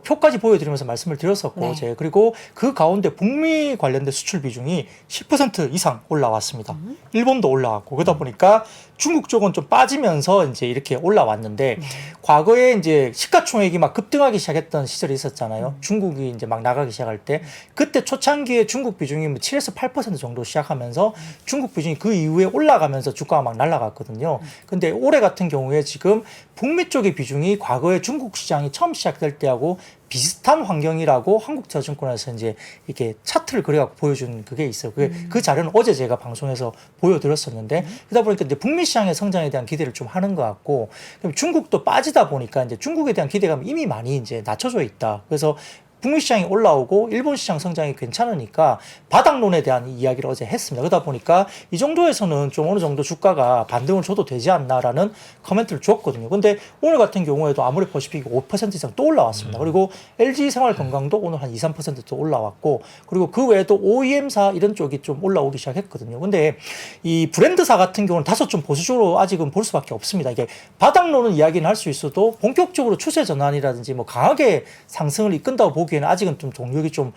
표까지 보여드리면서 말씀을 드렸었고 네. 그리고 그 가운데 북미 관련된 수출 비중이 10% 이상 올라왔습니다. 일본도 올라왔고 그러다 보니까 중국 쪽은 좀 빠지면서 이제 이렇게 올라왔는데 과거에 이제 시가총액이 막 급등하기 시작했던 시절이 있었잖아요. 중국이 이제 막 나가기 시작할 때 그때 초창기에 중국 비중이 뭐 7에서 8% 정도 시작하면서 중국 비중이 그 이후에 올라가면서 주가가 막 날아갔거든요. 근데 올해 같은 경우에 지금 북미 쪽의 비중이 과거에 중국 시장이 처음 시작될 때하고 비슷한 환경이라고 한국투자증권에서 이제 이렇게 차트를 그려갖고 보여준 그게 있어요. 그 자료는 어제 제가 방송에서 보여드렸었는데 그러다 보니까 이제 북미 시장의 성장에 대한 기대를 좀 하는 것 같고 중국도 빠지다 보니까 이제 중국에 대한 기대감이 이미 많이 이제 낮춰져 있다. 그래서 북미 시장이 올라오고 일본 시장 성장이 괜찮으니까 바닥론에 대한 이야기를 어제 했습니다. 그러다 보니까 이 정도에서는 좀 어느 정도 주가가 반등을 줘도 되지 않나라는 코멘트를 줬거든요. 근데 오늘 같은 경우에도 아모레퍼시픽이 5% 이상 또 올라왔습니다. 그리고 LG생활건강도 오늘 한 2, 3%또 올라왔고 그리고 그 외에도 OEM사 이런 쪽이 좀 올라오기 시작했거든요. 근데 이 브랜드사 같은 경우는 다소 좀 보수적으로 아직은 볼 수밖에 없습니다. 이게 바닥론은 이야기는 할 수 있어도 본격적으로 추세 전환이라든지 뭐 강하게 상승을 이끈다고 보기에는 아직은 좀 동력이 좀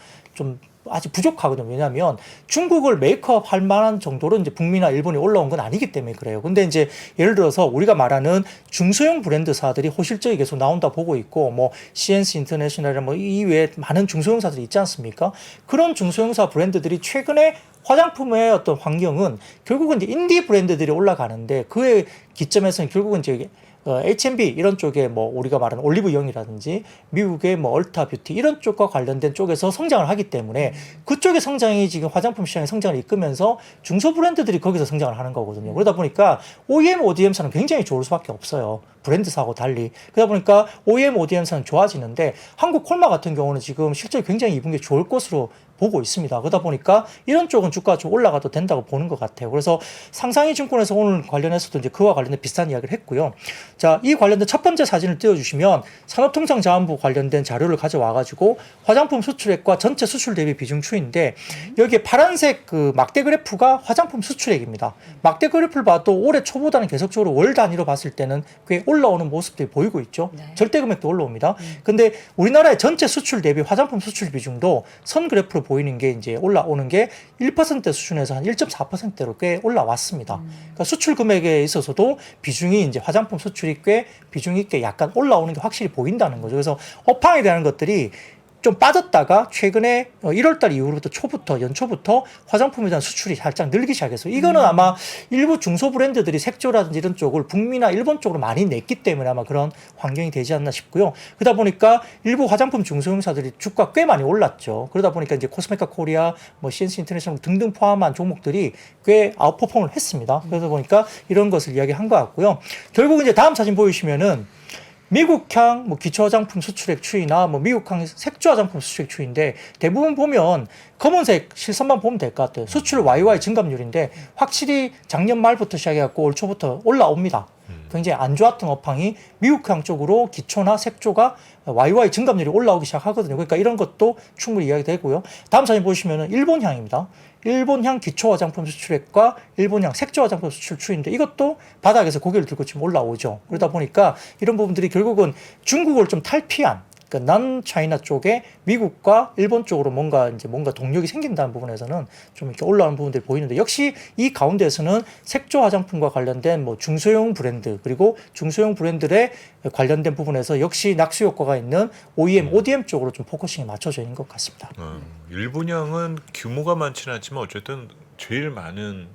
아직 부족하거든요. 왜냐하면 중국을 메이크업 할 만한 정도로 이제 북미나 일본이 올라온 건 아니기 때문에 그래요. 근데 이제 예를 들어서 우리가 말하는 중소형 브랜드사들이 호실적이 계속 나온다 보고 있고 뭐 CNC 인터내셔널이나 뭐 이외에 많은 중소형사들이 있지 않습니까? 그런 중소형사 브랜드들이 최근에 화장품의 어떤 환경은 결국은 이제 인디 브랜드들이 올라가는데 그의 기점에서는 결국은 이제 H&B 이런 쪽에 뭐 우리가 말하는 올리브영이라든지 미국의 뭐 얼타 뷰티 이런 쪽과 관련된 쪽에서 성장을 하기 때문에 그쪽의 성장이 지금 화장품 시장의 성장을 이끌면서 중소 브랜드들이 거기서 성장을 하는 거거든요. 그러다 보니까 OEM, ODM사는 굉장히 좋을 수밖에 없어요. 브랜드사하고 달리. 그러다 보니까 OEM, ODM사는 좋아지는데 한국 콜마 같은 경우는 지금 실적이 굉장히 2분기에 좋을 것으로 보고 있습니다. 그러다 보니까 이런 쪽은 주가가 좀 올라가도 된다고 보는 것 같아요. 그래서 상상이 증권에서 오늘 관련해서도 이제 그와 관련된 비슷한 이야기를 했고요. 자, 이 관련된 첫 번째 사진을 띄워주시면 산업통상자원부 관련된 자료를 가져와가지고 화장품 수출액과 전체 수출 대비 비중 추인데 여기에 파란색 그 막대 그래프가 화장품 수출액입니다. 막대 그래프를 봐도 올해 초보다는 계속적으로 월 단위로 봤을 때는 꽤 올라오는 모습들이 보이고 있죠. 네. 절대 금액도 올라옵니다. 근데 우리나라의 전체 수출 대비 화장품 수출 비중도 선 그래프로 보이는 게 이제 올라오는 게 1% 수준에서 한 1.4%로 꽤 올라왔습니다. 그러니까 수출 금액에 있어서도 비중이 이제 화장품 수출이 꽤 비중 있게 약간 올라오는 게 확실히 보인다는 거죠. 그래서 업황에 대한 것들이 좀 빠졌다가 최근에 1월달 이후부터 연초부터 화장품에 대한 수출이 살짝 늘기 시작해서 이거는 아마 일부 중소 브랜드들이 색조라든지 이런 쪽을 북미나 일본 쪽으로 많이 냈기 때문에 아마 그런 환경이 되지 않나 싶고요. 그러다 보니까 일부 화장품 중소형사들이 주가 꽤 많이 올랐죠. 그러다 보니까 이제 코스메카 코리아, 뭐 CNC 인터내셔널 등등 포함한 종목들이 꽤 아웃퍼폼을 했습니다. 그러다 보니까 이런 것을 이야기한 것 같고요. 결국 이제 다음 사진 보여주시면은 미국향 뭐 기초화장품 수출액 추이나 뭐 미국향 색조 화장품 수출액 추이인데 대부분 보면 검은색 실선만 보면 될 것 같아요. 수출 YY 증감률인데 확실히 작년 말부터 시작해갖고 올 초부터 올라옵니다. 굉장히 안 좋았던 업황이 미국향 쪽으로 기초나 색조가 YY 증감률이 올라오기 시작하거든요. 그러니까 이런 것도 충분히 이야기되고요. 다음 사진 보시면은 일본향입니다. 일본향 기초 화장품 수출액과 일본향 색조 화장품 수출 추이인데 이것도 바닥에서 고개를 들고 지금 올라오죠. 그러다 보니까 이런 부분들이 결국은 중국을 좀 탈피한 그러니까 난 차이나 쪽에 미국과 일본 쪽으로 뭔가 동력이 생긴다는 부분에서는 좀 이렇게 올라오는 부분들이 보이는데 역시 이 가운데에서는 색조 화장품과 관련된 뭐 중소형 브랜드 그리고 중소형 브랜드에 관련된 부분에서 역시 낙수 효과가 있는 OEM, ODM 쪽으로 좀 포커싱이 맞춰져 있는 것 같습니다. 일본향은 규모가 많지는 않지만 어쨌든 제일 많은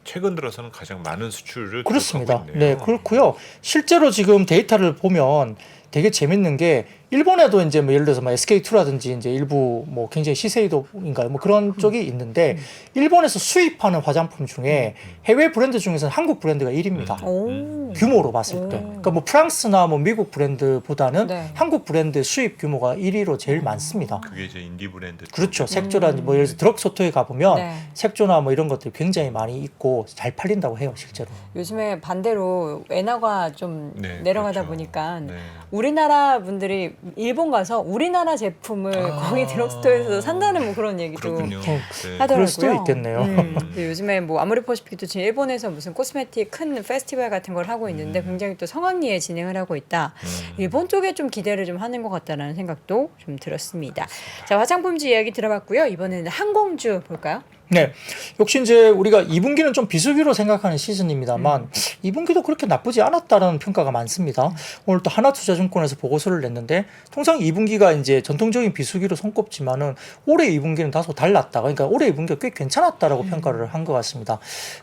최근 들어서는 가장 많은 수출을 그렇습니다. 기록하고 있네요. 네, 그렇고요. 실제로 지금 데이터를 보면 되게 재밌는 게 일본에도 이제 뭐 예를 들어서 뭐 SK2라든지 이제 일부 뭐 굉장히 시세이도인가요? 뭐 그런 쪽이 있는데 일본에서 수입하는 화장품 중에 해외 브랜드 중에서는 한국 브랜드가 1위입니다. 규모로 봤을 때. 그러니까 뭐 프랑스나 뭐 미국 브랜드보다는 네. 한국 브랜드 수입 규모가 1위로 제일 많습니다. 그게 이제 인디 브랜드. 그렇죠. 색조라든지 뭐 예를 들어서 드럭스토어에 가보면 네. 색조나 뭐 이런 것들이 굉장히 많이 있고 잘 팔린다고 해요, 실제로. 요즘에 반대로 엔화가 좀 네, 내려가다 그렇죠. 보니까 네. 우리나라 분들이 일본 가서 우리나라 제품을 거기 드럭스토어에서 산다는 뭐 그런 얘기도 그렇군요. 네. 하더라고요. 그럴 수도 있겠네요. 근데 요즘에 뭐 아모레 퍼시픽도 지금 일본에서 무슨 코스메틱 큰 페스티벌 같은 걸 하고 있는데 굉장히 또 성황리에 진행을 하고 있다. 일본 쪽에 좀 기대를 좀 하는 것 같다라는 생각도 좀 들었습니다. 자, 화장품주 이야기 들어봤고요. 이번에는 항공주 볼까요? 네. 역시 이제 우리가 2분기는 좀 비수기로 생각하는 시즌입니다만 2분기도 그렇게 나쁘지 않았다는 평가가 많습니다. 오늘 또 하나투자증권에서 보고서를 냈는데 통상 2분기가 이제 전통적인 비수기로 손꼽지만은 올해 2분기는 다소 달랐다. 그러니까 올해 2분기가 꽤 괜찮았다라고 평가를 한 것 같습니다.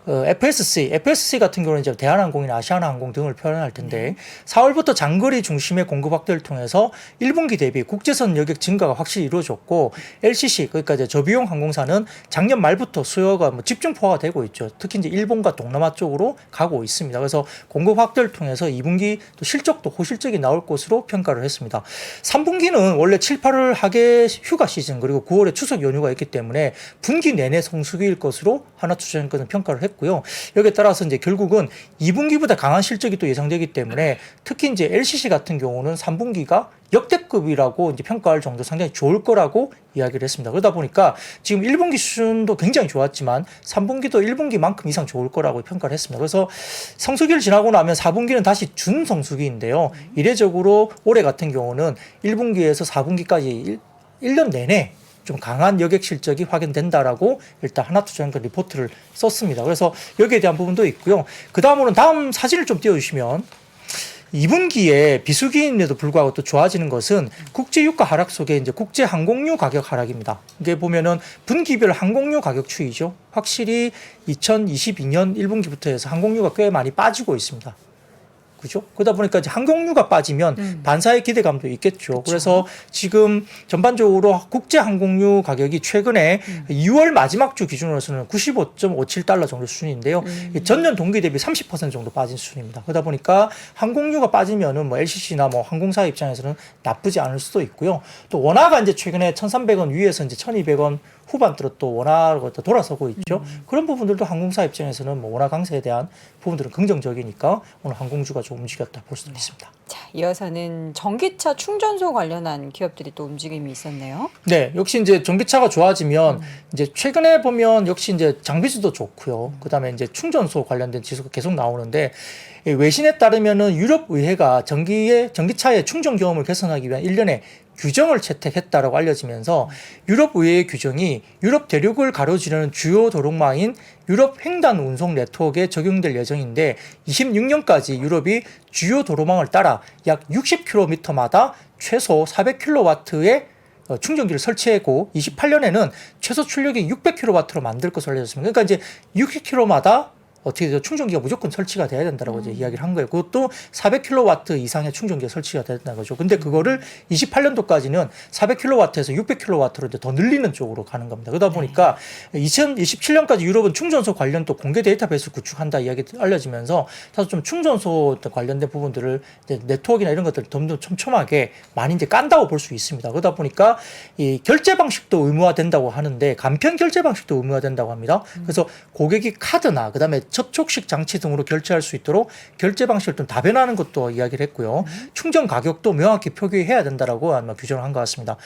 FSC 같은 경우는 이제 대한항공이나 아시아나항공 등을 표현할 텐데 4월부터 장거리 중심의 공급 확대를 통해서 1분기 대비 국제선 여객 증가가 확실히 이루어졌고 LCC 그러니까 이제 저비용 항공사는 작년 말부터 수요가 뭐 집중 포화가 되고 있죠. 특히 이제 일본과 동남아 쪽으로 가고 있습니다. 그래서 공급 확대를 통해서 2분기 또 실적도 호실적이 나올 것으로 평가를 했습니다. 3분기는 원래 7, 8월 하계 휴가 시즌 그리고 9월에 추석 연휴가 있기 때문에 분기 내내 성수기일 것으로 하나투자증권은 평가를 했고요. 여기에 따라서 이제 결국은 2분기보다 강한 실적이 또 예상되기 때문에 특히 이제 LCC 같은 경우는 3분기가 역대급이라고 이제 평가할 정도 상당히 좋을 거라고 이야기를 했습니다. 그러다 보니까 지금 1분기 수준도 굉장히 좋았지만 3분기도 1분기만큼 이상 좋을 거라고 평가를 했습니다. 그래서 성수기를 지나고 나면 4분기는 다시 준성수기인데요. 이례적으로 올해 같은 경우는 1분기에서 4분기까지 1년 내내 좀 강한 여객 실적이 확인된다라고 일단 하나투자증권 리포트를 썼습니다. 그래서 여기에 대한 부분도 있고요. 그 다음으로는 다음 사진을 좀 띄워주시면 2분기에 비수기임에도 불구하고 또 좋아지는 것은 국제 유가 하락 속에 이제 국제 항공유 가격 하락입니다. 이게 보면은 분기별 항공유 가격 추이죠. 확실히 2022년 1분기부터 해서 항공유가 꽤 많이 빠지고 있습니다. 그죠? 그러다 보니까 이제 항공유가 빠지면 반사의 기대감도 있겠죠. 그쵸. 그래서 지금 전반적으로 국제 항공유 가격이 최근에 6월 마지막 주 기준으로서는 95.57달러 정도 수준인데요. 전년 동기 대비 30% 정도 빠진 수준입니다. 그러다 보니까 항공유가 빠지면은 뭐 LCC나 뭐 항공사 입장에서는 나쁘지 않을 수도 있고요. 또 원화가 이제 최근에 1,300원 위에서 이제 1,200원 후반대로 또 원화로 또 돌아서고 있죠. 그런 부분들도 항공사 입장에서는 뭐 원화 강세에 대한 부분들은 긍정적이니까 오늘 항공주가 좀 움직였다 볼 수도 있습니다. 자, 이어서는 전기차 충전소 관련한 기업들이 또 움직임이 있었네요. 네, 역시 이제 전기차가 좋아지면 이제 최근에 보면 역시 이제 장비주도 좋고요. 그다음에 이제 충전소 관련된 지수가 계속 나오는데 외신에 따르면은 유럽 의회가 전기차의 충전 경험을 개선하기 위한 일련의 규정을 채택했다라고 알려지면서 유럽 의회의 규정이 유럽 대륙을 가로지르는 주요 도로망인 유럽 횡단 운송 네트워크에 적용될 예정인데 26년까지 유럽이 주요 도로망을 따라 약 60km마다 최소 400kW의 충전기를 설치하고 28년에는 최소 출력이 600kW로 만들 것으로 알려졌습니다. 그러니까 이제 60km마다 어떻게 되죠? 충전기가 무조건 설치가 돼야 된다라고 이제 이야기를 한 거예요. 그것도 400kW 이상의 충전기가 설치가 돼야 된다는 거죠. 근데 그거를 28년도까지는 400kW에서 600kW로 이제 더 늘리는 쪽으로 가는 겁니다. 그러다 보니까 2027년까지 유럽은 충전소 관련 또 공개 데이터베이스 구축한다 이야기 알려지면서 사실 좀 충전소 관련된 부분들을 이제 네트워크나 이런 것들을 좀 더 촘촘하게 많이 이제 깐다고 볼 수 있습니다. 그러다 보니까 이 결제 방식도 의무화된다고 하는데 간편 결제 방식도 의무화된다고 합니다. 그래서 고객이 카드나 그다음에 접촉식 장치 등으로 결제할 수 있도록 결제 방식을 좀 다변화하는 것도 이야기를 했고요. 충전 가격도 명확히 표기해야 된다라고 아마 규정을 한 것 같습니다.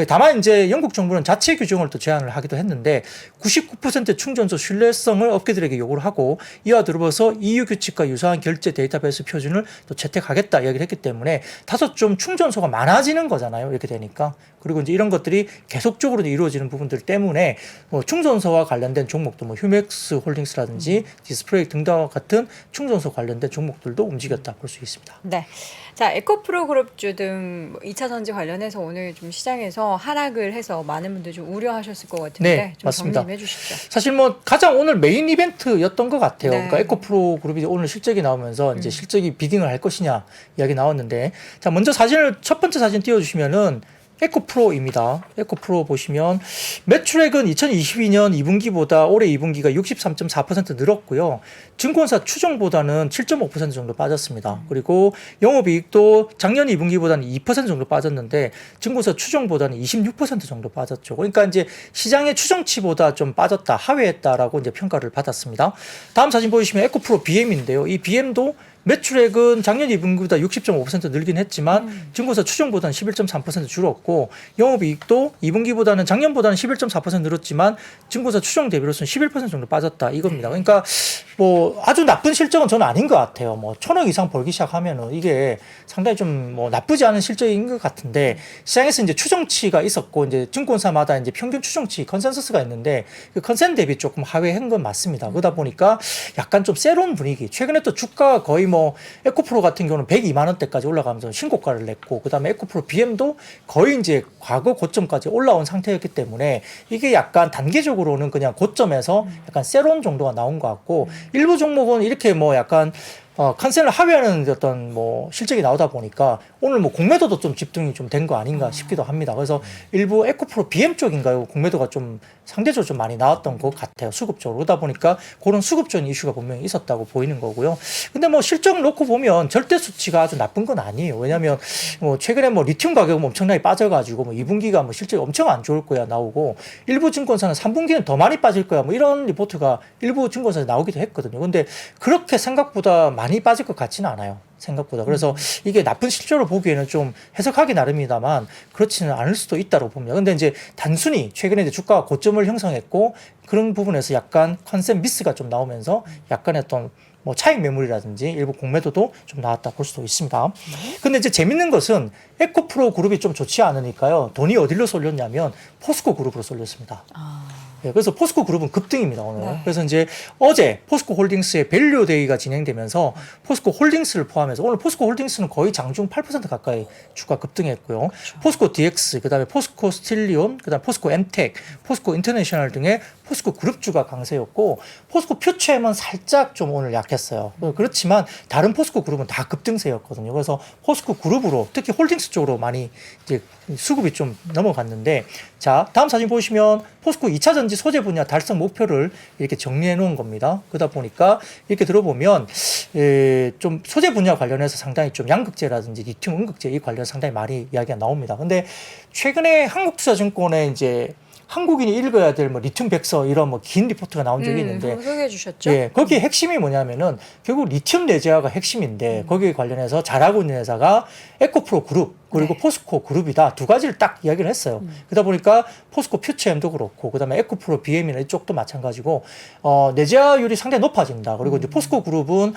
다만 이제 영국 정부는 자체 규정을 또 제안을 하기도 했는데 99% 충전소 신뢰성을 업계들에게 요구를 하고 이와 더불어서 EU 규칙과 유사한 결제 데이터베이스 표준을 또 채택하겠다 이야기를 했기 때문에 다소 좀 충전소가 많아지는 거잖아요. 이렇게 되니까. 그리고 이제 이런 것들이 계속적으로 이루어지는 부분들 때문에 뭐 충전소와 관련된 종목도 뭐 휴맥스 홀딩스라든지 디스플레이 등과 같은 충전소 관련된 종목들도 움직였다 볼 수 있습니다. 네. 자, 에코프로 그룹주 등 2차 전지 관련해서 오늘 좀 시장에서 하락을 해서 많은 분들이 좀 우려하셨을 것 같은데 네, 좀 맞습니다. 정리 좀 해주시죠. 사실 뭐 가장 오늘 메인 이벤트였던 것 같아요. 네. 그러니까 에코프로 그룹이 오늘 실적이 나오면서 이제 실적이 비딩을 할 것이냐 이야기 나왔는데 자 먼저 사진을 첫 번째 사진 띄워주시면은 에코프로입니다. 에코프로 보시면 매출액은 2022년 2분기보다 올해 2분기가 63.4% 늘었고요. 증권사 추정보다는 7.5% 정도 빠졌습니다. 그리고 영업이익도 작년 2분기보다는 2% 정도 빠졌는데 증권사 추정보다는 26% 정도 빠졌죠. 그러니까 이제 시장의 추정치보다 좀 빠졌다, 하회했다라고 이제 평가를 받았습니다. 다음 사진 보시면 에코프로 BM인데요. 이 BM도 매출액은 작년 2분기보다 60.5% 늘긴 했지만 증권사 추정보다는 11.3% 줄었고 영업이익도 2분기보다는 작년보다는 11.4% 늘었지만 증권사 추정 대비로서는 11% 정도 빠졌다 이겁니다. 그러니까 뭐 아주 나쁜 실적은 저는 아닌 것 같아요. 뭐 1,000억 이상 벌기 시작하면은 이게 상당히 좀 뭐 나쁘지 않은 실적인 것 같은데 시장에서 이제 추정치가 있었고 이제 증권사마다 이제 평균 추정치 컨센서스가 있는데 그 컨센 대비 조금 하회한 건 맞습니다. 그러다 보니까 약간 좀 세로운 분위기. 최근에 또 주가 거의 뭐 에코프로 같은 경우는 102만 원대까지 올라가면서 신고가를 냈고 그다음에 에코프로 BM도 거의 이제 과거 고점까지 올라온 상태였기 때문에 이게 약간 단계적으로는 그냥 고점에서 약간 세로운 정도가 나온 것 같고 일부 종목은 이렇게 뭐 약간 컨센을 하회하는 어떤 뭐 실적이 나오다 보니까 오늘 뭐 공매도도 좀 집중이 좀 된 거 아닌가 싶기도 합니다. 그래서 일부 에코프로 BM 쪽인가요? 공매도가 좀 상대적으로 좀 많이 나왔던 것 같아요. 수급적으로. 그러다 보니까 그런 수급적인 이슈가 분명히 있었다고 보이는 거고요. 근데 뭐 실적을 놓고 보면 절대 수치가 아주 나쁜 건 아니에요. 왜냐하면 뭐 최근에 뭐 리튬 가격은 엄청나게 빠져가지고 뭐 2분기가 뭐 실적이 엄청 안 좋을 거야 나오고 일부 증권사는 3분기는 더 많이 빠질 거야 뭐 이런 리포트가 일부 증권사에 나오기도 했거든요. 근데 그렇게 생각보다 많이 빠질 것 같지는 않아요. 생각보다. 그래서 이게 나쁜 실적으로 보기에는 좀 해석하기 나름이다만 그렇지는 않을 수도 있다고 봅니다. 근데 이제 단순히 최근에 이제 주가가 고점을 형성했고 그런 부분에서 약간 컨셉 미스가 좀 나오면서 약간의 어떤 뭐 차익 매물이라든지 일부 공매도도 좀 나왔다 볼 수도 있습니다. 근데 이제 재밌는 것은 에코프로 그룹이 좀 좋지 않으니까요. 돈이 어디로 쏠렸냐면 포스코 그룹으로 쏠렸습니다. 네, 그래서 포스코 그룹은 급등입니다, 오늘. 네. 그래서 이제 어제 포스코 홀딩스의 밸류 데이가 진행되면서 포스코 홀딩스를 포함해서 오늘 포스코 홀딩스는 거의 장중 8% 가까이 주가 급등했고요. 포스코 DX, 그다음에 포스코 스틸리온, 그다음에 포스코 엠텍, 포스코 인터내셔널 등의 포스코 그룹주가 강세였고 포스코 퓨처엠은 살짝 좀 오늘 약했어요. 그렇지만 다른 포스코 그룹은 다 급등세였거든요. 그래서 포스코 그룹으로 특히 홀딩스 쪽으로 많이 이제 수급이 좀 넘어갔는데 자, 다음 사진 보시면 포스코 2차 전지 소재 분야 달성 목표를 이렇게 정리해 놓은 겁니다. 그러다 보니까 이렇게 들어보면 좀 소재 분야 관련해서 상당히 좀 양극재라든지 리튬 음극재 이 관련 상당히 많이 이야기가 나옵니다. 근데 최근에 한국투자증권에 이제 한국인이 읽어야 될 뭐 리튬 백서 이런 뭐 긴 리포트가 나온 적이 있는데 소개해 주셨죠? 예, 거기 핵심이 뭐냐면은 결국 리튬 내재화가 핵심인데 거기에 관련해서 잘하고 있는 회사가 에코프로 그룹 그리고 네. 포스코 그룹이다 두 가지를 딱 이야기를 했어요. 그러다 보니까 포스코 퓨처엠도 그렇고 그다음에 에코프로 BM이나 이쪽도 마찬가지고 내재화율이 상당히 높아진다. 그리고 이제 포스코 그룹은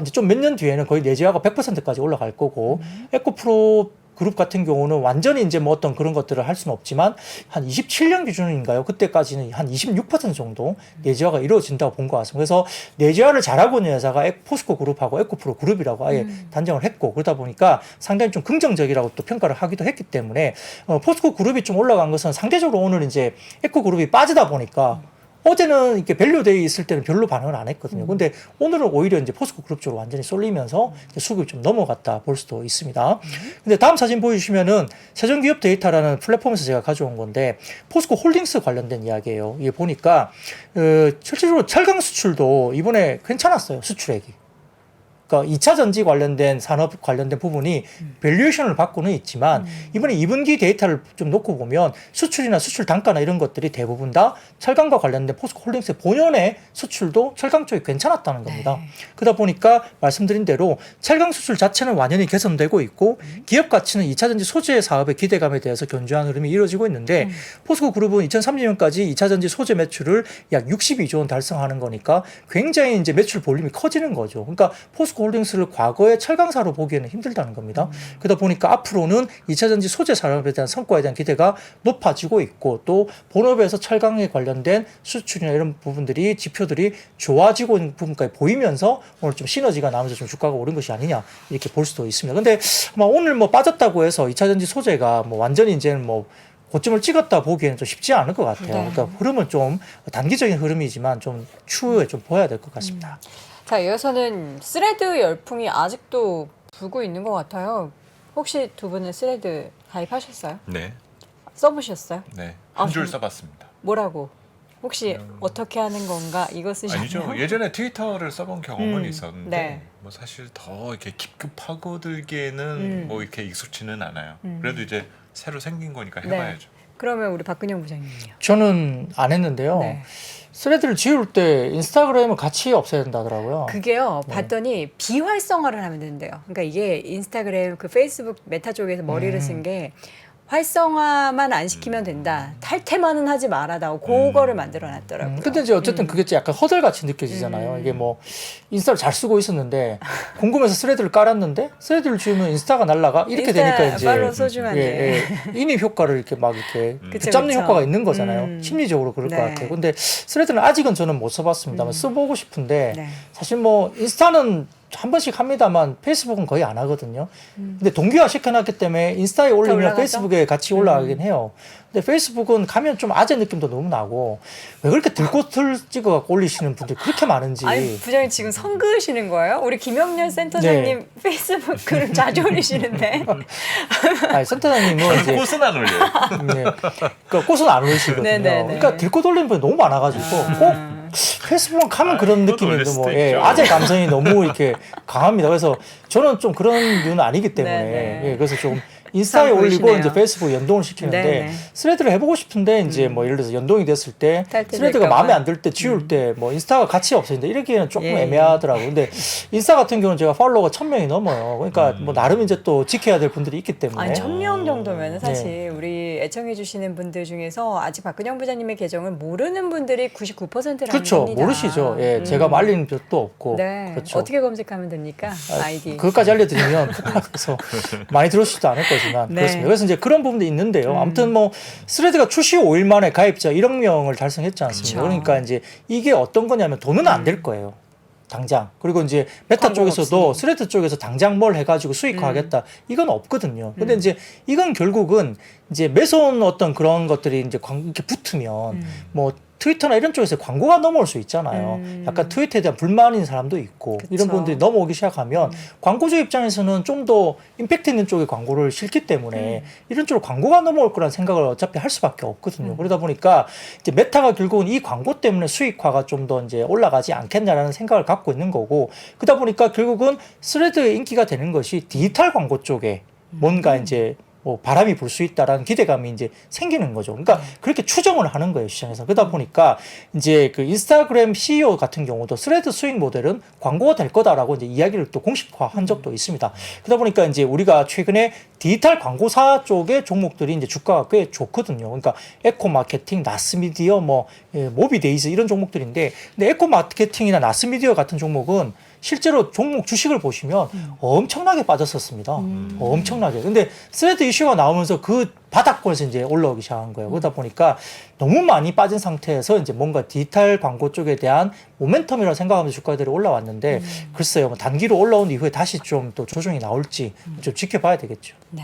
이제 좀 몇 년 뒤에는 거의 내재화가 100%까지 올라갈 거고 에코프로 그룹 같은 경우는 완전히 이제 뭐 어떤 그런 것들을 할 수는 없지만 한 27년 기준인가요? 그때까지는 한 26% 정도 내재화가 이루어진다고 본 것 같습니다. 그래서 내재화를 잘하고 있는 회사가 포스코 그룹하고 에코프로 그룹이라고 아예 단정을 했고 그러다 보니까 상당히 좀 긍정적이라고 또 평가를 하기도 했기 때문에 포스코 그룹이 좀 올라간 것은 상대적으로 오늘 이제 에코 그룹이 빠지다 보니까 어제는 이렇게 밸류데이 있을 때는 별로 반응을 안 했거든요. 근데 오늘은 오히려 이제 포스코 그룹 쪽으로 완전히 쏠리면서 이제 수급이 좀 넘어갔다 볼 수도 있습니다. 근데 다음 사진 보여주시면은 세종기업 데이터라는 플랫폼에서 제가 가져온 건데 포스코 홀딩스 관련된 이야기예요. 이게 보니까 실질적으로 철강 수출도 이번에 괜찮았어요. 수출액이. 그러니까 2차 전지 관련된 산업 관련된 부분이 밸류에이션을 받고는 있지만 이번에 2분기 데이터를 좀 놓고 보면 수출이나 수출 단가나 이런 것들이 대부분 다 철강과 관련된 포스코홀딩스의 본연의 수출도 철강 쪽이 괜찮았다는 겁니다. 네. 그러다 보니까 말씀드린 대로 철강 수출 자체는 완연히 개선되고 있고 기업 가치는 2차 전지 소재 사업의 기대감에 대해서 견조한 흐름이 이루어지고 있는데 포스코 그룹은 2030년까지 2차 전지 소재 매출을 약 62조 원 달성하는 거니까 굉장히 이제 매출 볼륨이 커지는 거죠. 그러니까 포스코 홀딩스를 과거의 철강사로 보기에는 힘들다는 겁니다. 그러다 보니까 앞으로는 2차 전지 소재 산업에 대한 성과에 대한 기대가 높아지고 있고 또 본업에서 철강에 관련된 수출이나 이런 부분들이 지표들이 좋아지고 있는 부분까지 보이면서 오늘 좀 시너지가 나면서 좀 주가가 오른 것이 아니냐 이렇게 볼 수도 있습니다. 근데 아마 오늘 뭐 빠졌다고 해서 2차 전지 소재가 뭐 완전히 이제는 뭐 고점을 찍었다 보기에는 좀 쉽지 않을 것 같아요. 네. 그러니까 흐름은 좀 단기적인 흐름이지만 좀 추후에 좀 보여야 될 것 같습니다. 자, 이어서는 스레드 열풍이 아직도 불고 있는 것 같아요. 혹시 두 분은 스레드 가입하셨어요? 네, 써보셨어요? 네. 아, 한 줄 좀- 써봤습니다. 뭐라고? 혹시 어떻게 하는 건가? 이거 쓰셨나요? 아니죠. 예전에 트위터를 써본 경험은 음, 있었는데 네. 뭐 사실 더 이렇게 깊게 파고들기에는 뭐 이렇게 익숙지는 않아요. 그래도 이제 새로 생긴 거니까 네. 해봐야죠. 그러면 우리 박근영 부장님은요? 저는 안 했는데요. 네. 스레드를 지울 때 인스타그램을 같이 없애야 된다더라고요. 그게요. 네. 봤더니 비활성화를 하면 된대요. 그러니까 이게 인스타그램 그 페이스북 메타 쪽에서 머리를 쓴 게 활성화만 안 시키면 된다. 탈퇴만은 하지 말아다오. 그거를 만들어 놨더라고요. 근데 이제 어쨌든 그게 약간 허들같이 느껴지잖아요. 이게 뭐 인스타를 잘 쓰고 있었는데 궁금해서 스레드를 깔았는데 스레드를 지우면 인스타가 날라가 이렇게 인스타 되니까 이제 팔로우 소중한데. 인입 효과를 이렇게 막 이렇게 그쵸, 붙잡는 그쵸. 효과가 있는 거잖아요. 심리적으로 그럴 네. 것 같아요. 근데 스레드는 아직은 저는 못 써봤습니다만 써보고 싶은데 네. 사실 뭐 인스타는 한 번씩 합니다만 페이스북은 거의 안 하거든요. 근데 동기화 시켜놨기 때문에 인스타에 올리면 올라가죠? 페이스북에 같이 올라가긴 해요. 근데 페이스북은 가면 좀 아재 느낌도 너무 나고 왜 그렇게 들꽃을 찍어갖고 올리시는 분들 그렇게 많은지. 아니 부장님 지금 선 그으시는 거예요? 우리 김영렬 센터장님 페이스북 글을 자주 올리시는데 아니, 센터장님은 이제 꽃은 안 올려요. 네. 그러니까 꽃은 안 올리시거든요. 네네네. 그러니까 들꽃 올리는 분이 너무 많아가지고 꼭 페이스북 가면 그런 꽃 느낌이 올릴 뭐 수도 예, 있죠. 아재 감성이 너무 이렇게 강합니다. 그래서 저는 좀 그런 류는 아니기 때문에 네네. 예, 그래서 좀 인스타에 참 올리고 보이시네요. 이제 페이스북 연동을 시키는데 네네. 스레드를 해보고 싶은데 이제 뭐 예를 들어서 연동이 됐을 때 탈퇴될까 스레드가 봐. 마음에 안 들 때 지울 때 뭐 인스타가 같이 없어진다 이러기에는 조금 예. 애매하더라고요. 근데 인스타 같은 경우는 제가 팔로워가 1000명이 넘어요. 그러니까 뭐 나름 이제 또 지켜야 될 분들이 있기 때문에 아니 1000명 정도면 사실 네. 우리 애청해 주시는 분들 중에서 아직 박근영 부장님의 계정을 모르는 분들이 99%라는 그렇죠. 겁니다. 모르시죠. 예, 제가 말리는 볕도 없고. 네. 그렇죠. 어떻게 검색하면 됩니까? 아이디. 그것까지 알려드리면 그래서 많이 들어오시지도 않을 거지만 네. 그렇습니다. 그래서 이제 그런 부분도 있는데요. 아무튼 뭐 스레드가 출시 5일 만에 가입자 1억 명을 달성했지 않습니까? 그쵸. 그러니까 이제 이게 어떤 거냐면 돈은 안 될 거예요. 당장. 그리고 이제 메타 광고 쪽에서도 없이. 스레드 쪽에서 당장 뭘 해가지고 수익화하겠다. 이건 없거든요. 근데 이제 이건 결국은 이제 매서운 어떤 그런 것들이 이제 이렇게 붙으면 뭐 트위터나 이런 쪽에서 광고가 넘어올 수 있잖아요. 약간 트위터에 대한 불만인 사람도 있고 그쵸. 이런 분들이 넘어오기 시작하면 광고주 입장에서는 좀 더 임팩트 있는 쪽에 광고를 실기 때문에 이런 쪽으로 광고가 넘어올 거라는 생각을 어차피 할 수밖에 없거든요. 그러다 보니까 이제 메타가 결국은 이 광고 때문에 수익화가 좀 더 이제 올라가지 않겠냐라는 생각을 갖고 있는 거고 그러다 보니까 결국은 스레드의 인기가 되는 것이 디지털 광고 쪽에 뭔가 이제 뭐 바람이 불 수 있다라는 기대감이 이제 생기는 거죠. 그러니까 그렇게 추정을 하는 거예요, 시장에서. 그러다 보니까 이제 그 인스타그램 CEO 같은 경우도 스레드 수익 모델은 광고가 될 거다라고 이제 이야기를 또 공식화한 적도 있습니다. 그러다 보니까 이제 우리가 최근에 디지털 광고사 쪽의 종목들이 이제 주가가 꽤 좋거든요. 그러니까 에코마케팅, 나스미디어, 뭐 모비데이즈 이런 종목들인데, 근데 에코마케팅이나 나스미디어 같은 종목은 실제로 종목 주식을 보시면 엄청나게 빠졌었습니다. 엄청나게. 근데 스레드 이슈가 나오면서 그 바닥권에서 이제 올라오기 시작한 거예요. 그러다 보니까 너무 많이 빠진 상태에서 이제 뭔가 디지털 광고 쪽에 대한 모멘텀이라고 생각하면서 주가들이 올라왔는데 글쎄요, 뭐 단기로 올라온 이후에 다시 좀 또 조정이 나올지 좀 지켜봐야 되겠죠. 네.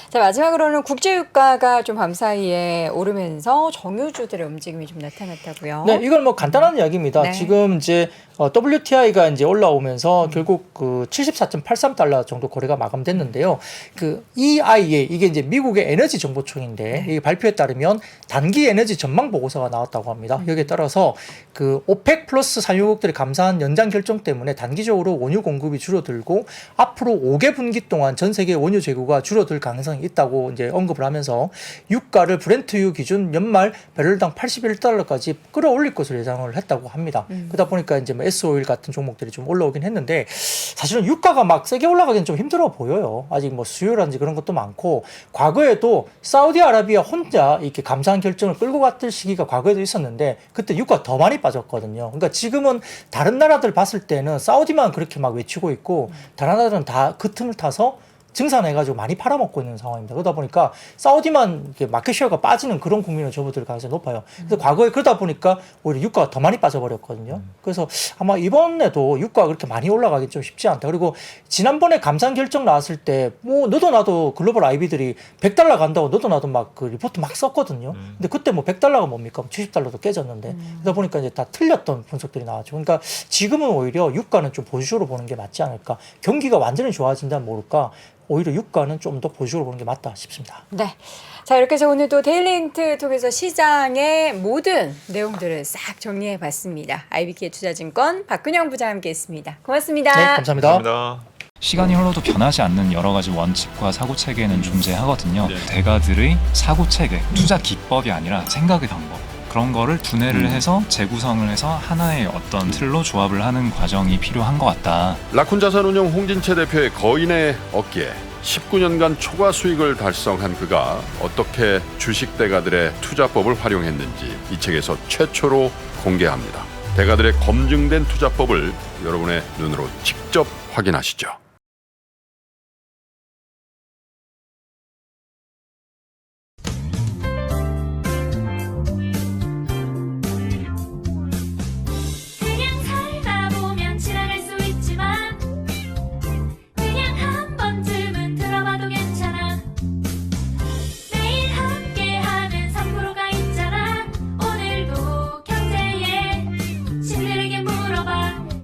자, 마지막으로는 국제유가가 좀 밤사이에 오르면서 정유주들의 움직임이 좀 나타났다고요. 네, 이건 뭐 간단한 이야기입니다. 네. 지금 이제 WTI가 이제 올라오면서 결국 그 74.83달러 정도 거래가 마감됐는데요. 그 EIA 이게 이제 미국의 에너지 에너지정보청인데 이 발표에 따르면 단기 에너지 전망 보고서가 나왔다고 합니다. 여기에 따라서 그 오펙 플러스 산유국들이 감사한 연장 결정 때문에 단기적으로 원유 공급이 줄어들고 앞으로 5개 분기 동안 전 세계 원유 재고가 줄어들 가능성이 있다고 이제 언급을 하면서 유가를 브렌트유 기준 연말 배럴당 81달러까지 끌어올릴 것으로 예상을 했다고 합니다. 그러다 보니까 이제 뭐 S-오일 같은 종목들이 좀 올라오긴 했는데 사실은 유가가 막 세게 올라가기는 좀 힘들어 보여요. 아직 뭐 수요라든지 그런 것도 많고 과거에도 사우디아라비아 혼자 이렇게 감사한 결정을 끌고 갔던 시기가 과거에도 있었는데 그때 유가 더 많이 빠졌거든요. 그러니까 지금은 다른 나라들 봤을 때는 사우디만 그렇게 막 외치고 있고 다른 나라들은 다 그 틈을 타서 증산해가지고 많이 팔아먹고 있는 상황입니다. 그러다 보니까 사우디만 이렇게 마켓쉐어가 빠지는 그런 국면으로 접어들 가능성이 높아요. 그래서 과거에 그러다 보니까 오히려 유가가 더 많이 빠져버렸거든요. 그래서 아마 이번에도 유가가 그렇게 많이 올라가기 좀 쉽지 않다. 그리고 지난번에 감산 결정 나왔을 때 뭐 너도 나도 글로벌 IB들이 100달러 간다고 너도 나도 막 그 리포트 막 썼거든요. 근데 그때 뭐 100달러가 뭡니까? 70달러도 깨졌는데 그러다 보니까 이제 다 틀렸던 분석들이 나왔죠. 그러니까 지금은 오히려 유가는 좀 보수적으로 보는 게 맞지 않을까. 경기가 완전히 좋아진다면 모를까. 오히려 유가는 좀 더 보수적으로 보는 게 맞다 싶습니다. 네. 자, 이렇게 해서 오늘도 데일리인트 통해서 시장의 모든 내용들을 싹 정리해 봤습니다. IBK 투자증권 박근영 부장 함께 했습니다. 고맙습니다. 네, 감사합니다. 감사합니다. 시간이 흘러도 변하지 않는 여러 가지 원칙과 사고 체계는 존재하거든요. 네. 대가들의 사고 체계, 투자 기법이 아니라 생각의 방법. 그런 거를 두뇌를 해서 재구성을 해서 하나의 어떤 틀로 조합을 하는 과정이 필요한 것 같다. 라쿤 자산운용 홍진채 대표의 거인의 어깨 19년간 초과 수익을 달성한 그가 어떻게 주식 대가들의 투자법을 활용했는지 이 책에서 최초로 공개합니다. 대가들의 검증된 투자법을 여러분의 눈으로 직접 확인하시죠.